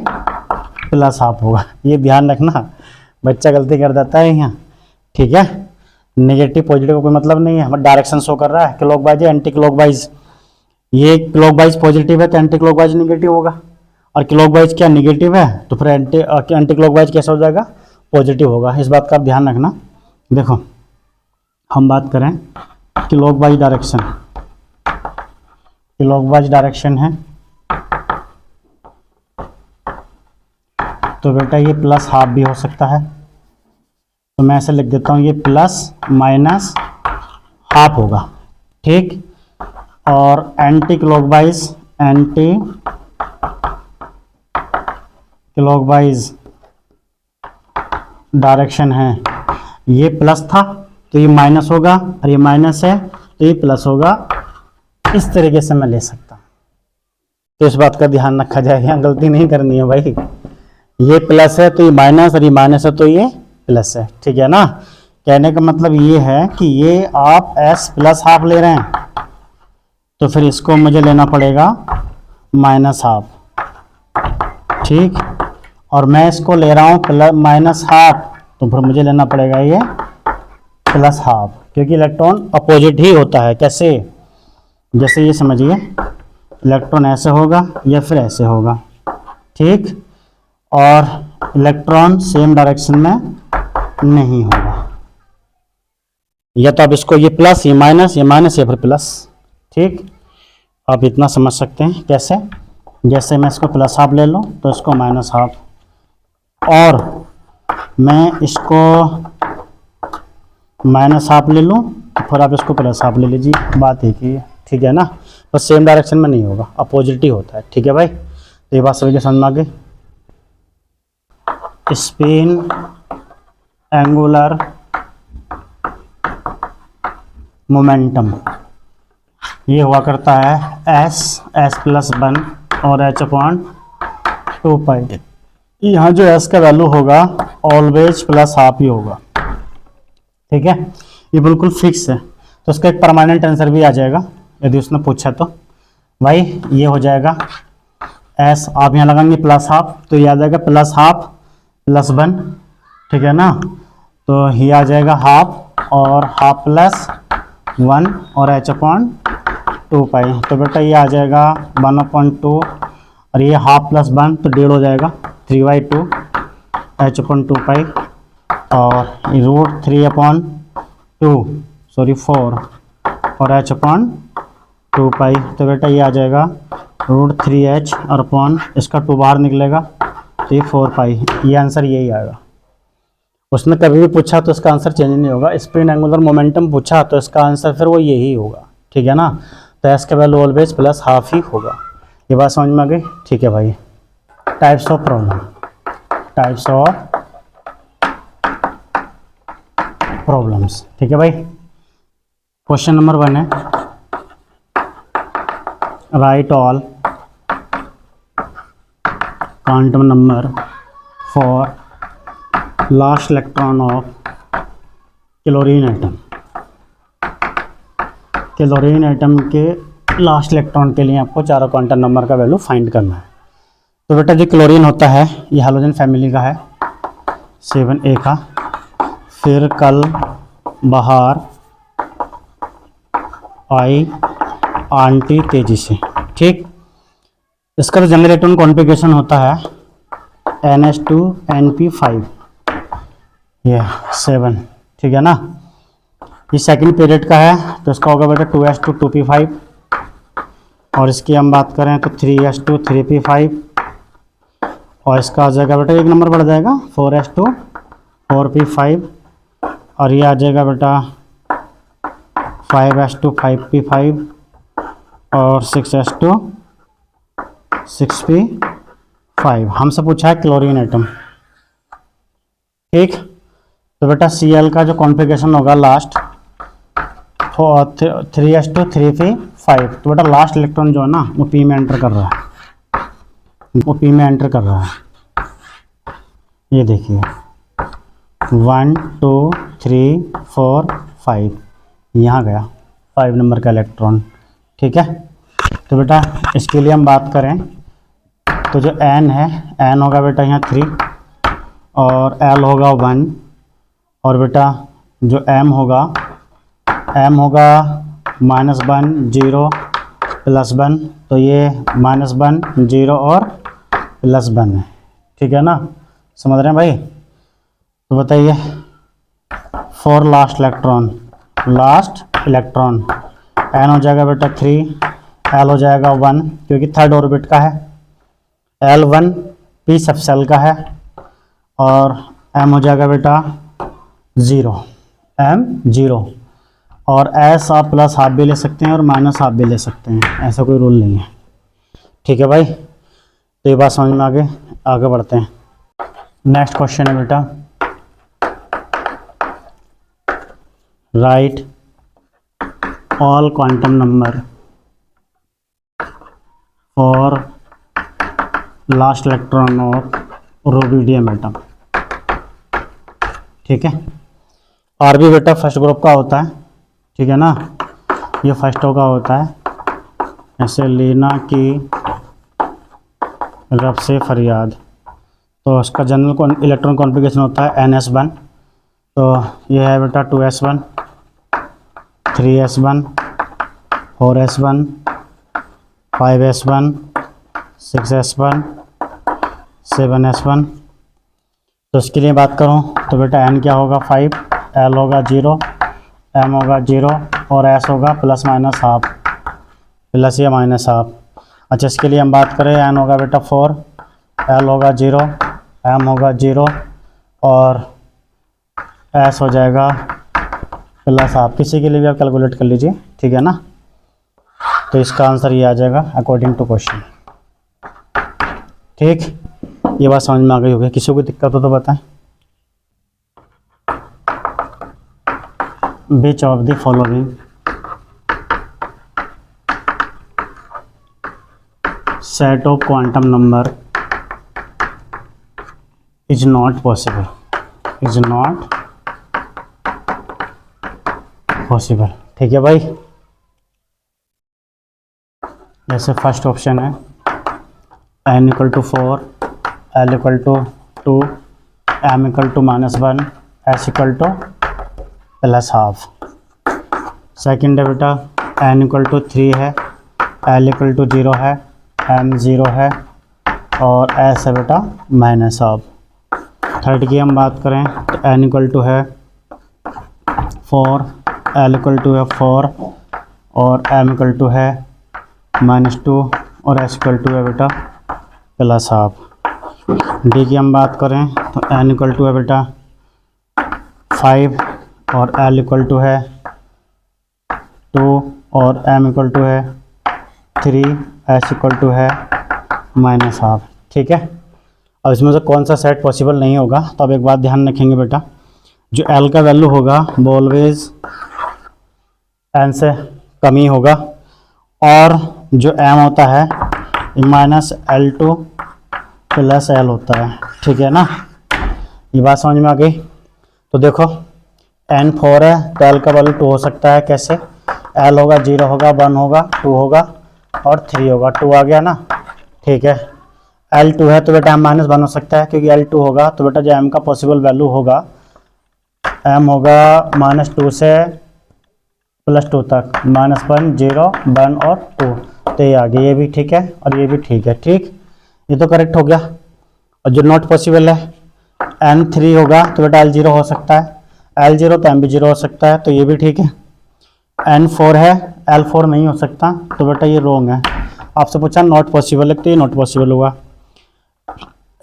+12 होगा। ये ध्यान रखना, बच्चा गलती कर देता है यहाँ, ठीक है। नेगेटिव पॉजिटिव का कोई मतलब नहीं है, हमें डायरेक्शन शो कर रहा है क्लॉकवाइज या एंटी क्लॉकवाइज। ये क्लॉकवाइज पॉजिटिव है तो एंटी क्लॉकवाइज नेगेटिव होगा, और क्लॉकवाइज क्या नेगेटिव है तो फिर एंटी क्लॉकवाइज कैसा हो जाएगा, पॉजिटिव होगा। इस बात का आप ध्यान रखना। देखो हम बात करें क्लॉकवाइज डायरेक्शन, क्लॉकवाइज डायरेक्शन है तो बेटा ये प्लस हाफ भी हो सकता है, तो मैं ऐसे लिख देता हूँ ये प्लस माइनस हाफ होगा, ठीक। और anti clockwise, anti clockwise direction है, ये प्लस था तो ये माइनस होगा, और ये माइनस है तो ये प्लस होगा। इस तरीके से मैं ले सकता हूँ, तो इस बात का ध्यान रखा जाए, यहाँ गलती नहीं करनी है भाई। ये प्लस है तो ये माइनस, और ये माइनस है तो ये प्लस है, ठीक है ना। कहने का मतलब ये है कि ये आप s प्लस हाफ ले रहे हैं तो फिर इसको मुझे लेना पड़ेगा माइनस हाफ, ठीक। और मैं इसको ले रहा हूँ प्लस माइनस हाफ तो फिर मुझे लेना पड़ेगा ये प्लस हाफ, क्योंकि इलेक्ट्रॉन अपोजिट ही होता है। कैसे, जैसे ये समझिए इलेक्ट्रॉन ऐसे होगा या फिर ऐसे होगा, ठीक। और इलेक्ट्रॉन सेम डायरेक्शन में नहीं होगा, या तो आप इसको ये प्लस ये माइनस या फिर प्लस, ठीक। आप इतना समझ सकते हैं कैसे, जैसे मैं इसको प्लस हाफ ले लूँ तो इसको माइनस हाफ, और मैं इसको माइनस हाफ ले लूँ तो फिर आप इसको प्लस हाफ ले लीजिए, बात एक ही है, ठीक है ना। बस सेम डायरेक्शन में नहीं होगा, अपोजिट ही होता है, ठीक है भाई। तो ये बात सभी के समझ में आ गई। स्पिन एंगुलर मोमेंटम ये हुआ करता है एस प्लस 1 और h अपॉन 2 पाई। यहाँ जो s का वैल्यू होगा ऑलवेज प्लस हाफ ही होगा, ठीक है। ये बिल्कुल फिक्स है, तो उसका एक परमानेंट आंसर भी आ जाएगा यदि उसने पूछा तो। भाई ये हो जाएगा s, आप यहाँ लगाएंगे प्लस हाफ तो ये आ जाएगा प्लस हाफ प्लस 1, ठीक है ना। तो ये आ जाएगा हाफ और हाफ प्लस 1 और h अपॉन 2 पाई। तो बेटा ये आ जाएगा 1/2, और ये हाफ प्लस 1 तो 1.5 हो जाएगा 3/2 h अपॉन 2 पाई, और √3/2 और h अपॉन 2 पाई। तो बेटा ये आ जाएगा √3h और अपॉन इसका 2 बाहर निकलेगा तो ये 4 पाई। ये आंसर यही आएगा। उसने कभी भी पूछा तो इसका आंसर चेंज नहीं होगा। स्पिन एंगुलर मोमेंटम पूछा तो इसका आंसर फिर वो यही होगा, ठीक है ना। तो एस का वैल्यू ऑलवेज प्लस हाफ ही होगा। ये बात समझ में आ गई, ठीक है भाई। Types of problem, types of problems, ठीक है भाई। क्वेश्चन नंबर 1 है, right all quantum number for last electron of chlorine atom. Chlorine atom के लास्ट इलेक्ट्रॉन के लिए आपको चारों क्वांटम नंबर का वैल्यू फाइंड करना है। तो बेटा जो क्लोरीन होता है ये हाइड्रोजन फैमिली का है, 7A का। फिर कल बाहर आई आंटी तेजी से, ठीक। इसका जो जनरल इलेक्ट्रॉन कॉन्फ़िगरेशन होता है NH2NP5, ये 7, ठीक है ना। ये सेकंड पीरियड का है तो इसका होगा बेटा 2s2 2p5, और इसकी हम बात करें तो 3s2 3p5, और इसका आ जाएगा बेटा एक नंबर बढ़ जाएगा 4s2 4p5, और ये आ जाएगा बेटा 5s2 5p5 और 6s2 6p5। हमसे पूछा है क्लोरीन एटम, ठीक। तो बेटा Cl का जो कॉन्फ़िगरेशन होगा लास्ट 3s2 3p5, तो बेटा लास्ट इलेक्ट्रॉन जो है ना वो p में एंटर कर रहा है, वो p में एंटर कर रहा है। ये देखिए 1 2 3 4 5, यहाँ गया 5 नंबर का इलेक्ट्रॉन, ठीक है। तो बेटा इसके लिए हम बात करें तो जो n है, n होगा बेटा यहाँ 3 और l होगा 1, और बेटा जो m होगा -1 0 +1, तो ये -1 0 और +1 है, ठीक है ना, समझ रहे हैं भाई। तो बताइए फॉर लास्ट इलेक्ट्रॉन n हो जाएगा बेटा 3, l हो जाएगा 1 क्योंकि थर्ड ऑर्बिट का है, l1 p सब सेल का है, और m हो जाएगा बेटा 0, m 0, और s आप प्लस हाफ भी ले सकते हैं और माइनस हाफ भी ले सकते हैं, ऐसा कोई रूल नहीं है, ठीक है भाई। तो ये बात समझ में आगे बढ़ते हैं। नेक्स्ट क्वेश्चन है बेटा, right all quantum number for last electron of rubidium atom, ठीक है। और भी बेटा फर्स्ट ग्रुप का होता है, ठीक है ना, ये फर्स्टों का होता है, ऐसे लीना की रब से फरियाद, तो उसका जनरल इलेक्ट्रॉन कॉन्फ़िगरेशन होता है NS1, तो ये है बेटा 2s1 3s1 4s1 5s1 6s1 7s1। तो इसके लिए बात करूं तो बेटा n क्या होगा 5, l होगा 0, m होगा 0 और s होगा प्लस माइनस हाफ, प्लस या माइनस हाफ। अच्छा इसके लिए हम बात करें, n होगा बेटा 4, l होगा 0, m होगा 0 और s हो जाएगा प्लस हाफ। किसी के लिए भी आप कैलकुलेट कर लीजिए, ठीक है ना। तो इसका आंसर ये आ जाएगा अकॉर्डिंग टू क्वेश्चन, ठीक। ये बात समझ में आ गई होगी, किसी को दिक्कत हो तो बताएं। Which of the following set of quantum number is not possible, ठीक है भाई। जैसे फर्स्ट ऑप्शन है n = 4, l = 2, m = -1, s = +½ second है बेटा n = 3 है, l = 0 है, m 0 है और s है बेटा -½ थर्ड की हम बात करें तो n = है 4, l = है 4 और m = है -2 और s = है बेटा +½ डी की हम बात करें तो n = है बेटा 5 और l = है 2 और m = है 3, s = है -½ ठीक है। अब इसमें से कौन सा सेट पॉसिबल नहीं होगा, तो अब एक बात ध्यान रखेंगे बेटा, जो l का वैल्यू होगा वो ऑलवेज n से कम ही होगा और जो m होता है -L2 + L होता है, ठीक है ना। ये बात समझ में आ गई। तो देखो n 4 है तो l का वैल्यू 2 हो सकता है, कैसे, l होगा 0 होगा 1 होगा 2 होगा और 3 होगा, 2 आ गया ना, ठीक है। L2 है तो बेटा m-1 हो सकता है, क्योंकि L2 होगा तो बेटा जो m का पॉसिबल वैल्यू होगा m होगा -2 से +2 तक, -1 0 1 और 2, तो ये आ गया, ये भी ठीक है और ये भी ठीक है, ठीक, ये तो करेक्ट हो गया। और जो नॉट पॉसिबल है n3 होगा तो बेटा L0 हो सकता है, L0 तो m भी 0 हो सकता है, तो ये भी ठीक है। n4 है, L4 नहीं हो सकता, तो बेटा ये रॉन्ग है। आपसे पूछा नॉट पॉसिबल है तो ये नॉट पॉसिबल हुआ।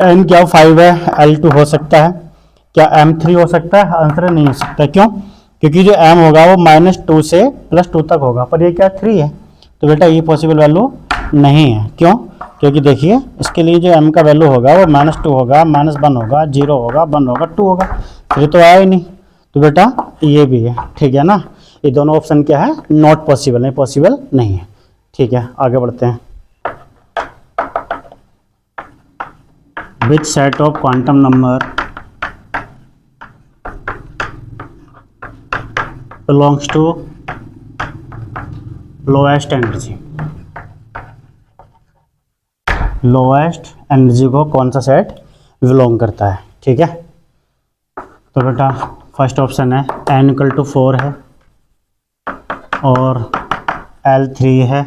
n क्या 5 है, L2 हो सकता है, क्या m3 हो सकता है, आंसर नहीं हो सकता, क्यों, क्योंकि जो m होगा वो -2 से +2 तक होगा, पर ये क्या 3 है, तो बेटा ये पॉसिबल वैल्यू नहीं है, क्यों, क्योंकि देखिए इसके लिए जो m का वैल्यू होगा वो -2 होगा, -1 होगा, 0 होगा, 1 होगा, 2 होगा, फिर तो आया ही नहीं, तो बेटा ये भी है, ठीक है ना। ये दोनों ऑप्शन क्या है, नॉट पॉसिबल है, पॉसिबल नहीं है, ठीक है। आगे बढ़ते हैं। Which set of quantum number belongs to lowest energy, lowest energy को कौन सा सेट बिलोंग करता है, ठीक है। तो बेटा फर्स्ट ऑप्शन है n इक्वल टू 4 है और L 3 है,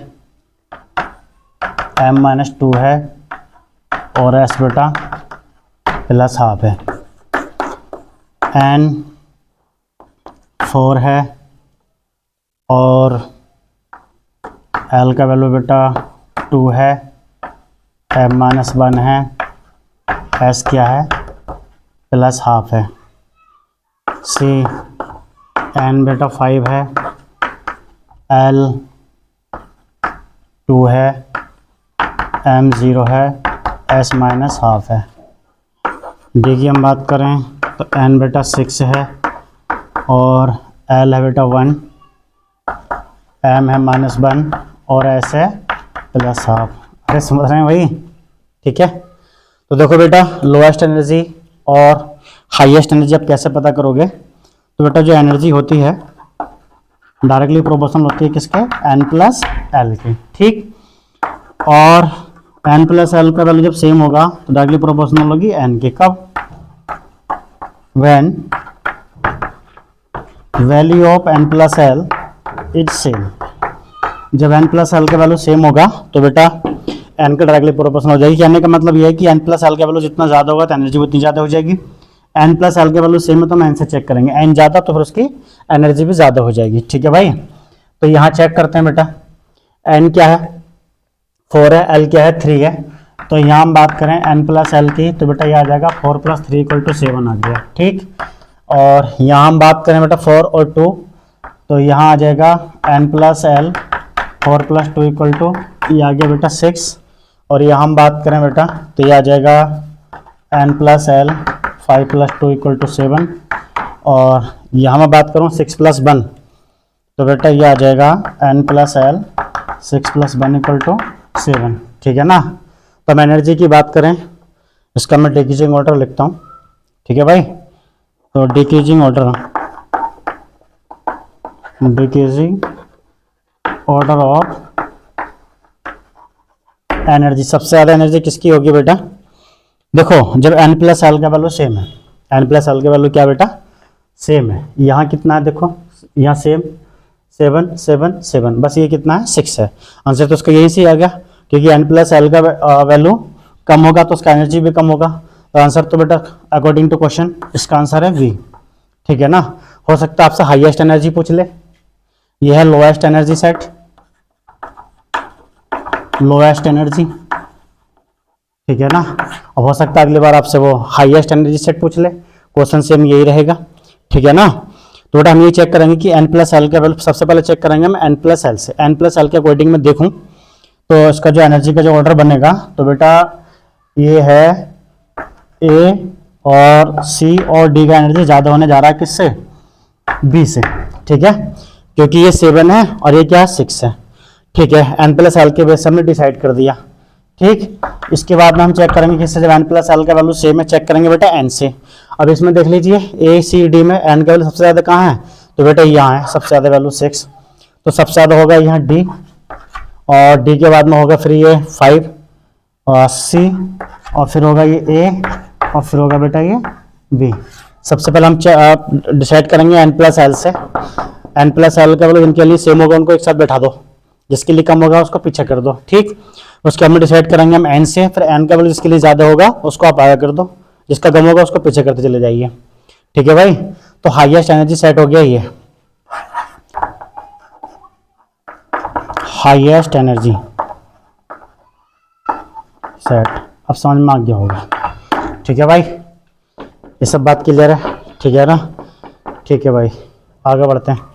m माइनस 2 है और s बेटा प्लस हाफ है। n 4 है और L का वैल्यू बेटा 2 है, m माइनस 1 है, s क्या है प्लस हाफ है। c n बेटा 5 है, L 2 है, m 0 है, s माइनस हाफ है। डी की हम बात करें तो n बेटा 6 है और L है बेटा 1, m है माइनस 1 और s है प्लस हाफ। अरे समझ रहे हैं भाई? ठीक है, तो देखो बेटा लोएस्ट एनर्जी और हाईएस्ट एनर्जी आप कैसे पता करोगे? तो बेटा जो एनर्जी होती है डायरेक्टली प्रोपोर्शनल होती है किसके? n प्लस एल के। ठीक, और n प्लस एल का वैल्यू जब सेम होगा तो डायरेक्टली प्रोपोर्शनल होगी n के। कब? When value of n plus L is same. जब n प्लस एल का वैल्यू सेम होगा तो बेटा n का डायरेक्टली प्रोपोर्शनल हो जाएगी। कहने का मतलब ये है कि n प्लस एल का वैल्यू जितना ज़्यादा होगा तो एनर्जी उतनी ज़्यादा हो जाएगी। n प्लस एल का वैल्यू सेम है तो हम n से चेक करेंगे, n ज़्यादा तो फिर उसकी एनर्जी भी ज़्यादा हो जाएगी। ठीक है भाई, तो यहाँ चेक करते हैं बेटा n क्या है 4 है, l क्या है 3 है। तो यहाँ हम बात करें n प्लस एल की तो बेटा ये आ जाएगा 4 प्लस 3 इक्वल टू 7 आ गया। ठीक, और यहाँ हम बात करें बेटा 4 और 2 तो यहाँ आ जाएगा n plus l 4 plus 2 equal to ये आ गया बेटा 6। और यहाँ हम बात करें बेटा तो ये आ जाएगा n plus L 5 plus 2 equal to 7। और यहाँ मैं बात करूँ 6 प्लस 1 तो बेटा ये आ जाएगा n plus L 6 plus 1 equal to 7। ठीक है ना। तो हम एनर्जी की बात करें, इसका मैं डिक्रीजिंग ऑर्डर लिखता हूँ। ठीक है भाई, तो डिक्रीजिंग ऑर्डर ऑफ एनर्जी, सबसे ज़्यादा एनर्जी किसकी होगी बेटा? देखो जब n प्लस एल का वैल्यू सेम है, n प्लस एल का वैल्यू क्या बेटा? सेम है। यहाँ कितना है देखो, यहाँ सेम 7 7 7, बस ये कितना है 6 है। आंसर तो उसका यही से आ गया, क्योंकि n प्लस एल का वैल्यू कम होगा तो उसका एनर्जी भी कम होगा। तो आंसर तो बेटा अकॉर्डिंग टू क्वेश्चन इसका आंसर है V। ठीक है ना। हो सकता है आपसे हाईएस्ट एनर्जी पूछ ले, यह है lowest energy set, lowest energy. ठीक है ना। अब हो सकता है अगली बार आपसे वो हाईएस्ट एनर्जी सेट पूछ ले, क्वेश्चन सेम यही रहेगा। ठीक है ना। तो बेटा हम ये चेक करेंगे कि n प्लस एल का वैल्यू, सबसे पहले चेक करेंगे हम n प्लस एल से। n प्लस एल के अकॉर्डिंग में देखूं तो इसका जो एनर्जी का जो ऑर्डर बनेगा तो बेटा ये है A और C और D का एनर्जी ज़्यादा होने जा रहा है किससे? B से। ठीक है, क्योंकि ये 7 है और ये क्या है 6 है। ठीक है, n प्लस एल के बेस से हमने डिसाइड कर दिया। ठीक, इसके बाद में हम चेक करेंगे किससे? जब n प्लस एल का वैल्यू सेम है चेक करेंगे बेटा n से। अब इसमें देख लीजिए A C D में n का वैल्यू सबसे ज़्यादा कहाँ है? तो बेटा यहाँ है सबसे ज़्यादा वैल्यू 6, तो सबसे ज़्यादा होगा यहाँ D, और D के बाद में होगा फिर ये 5 और C, और फिर होगा ये A, और फिर होगा बेटा ये B। सबसे पहले हम डिसाइड करेंगे n प्लस एल से। n प्लस एल का वैल्यू जिनके लिए सेम होगा उनको एक साथ बैठा दो, जिसके लिए कम होगा उसको पीछे कर दो। ठीक, उसके हम डिसाइड करेंगे हम n से, फिर n का वैल्यू जिसके लिए ज़्यादा होगा उसको आप आगे कर दो, जिसका कम होगा उसको पीछे करते चले जाइए। ठीक है भाई, तो हाईएस्ट एनर्जी सेट हो गया ये, हाईएस्ट एनर्जी सेट। अब समझ में आ गया होगा। ठीक है भाई, ये सब बात क्लियर है? ठीक है ना। ठीक है भाई, आगे बढ़ते हैं।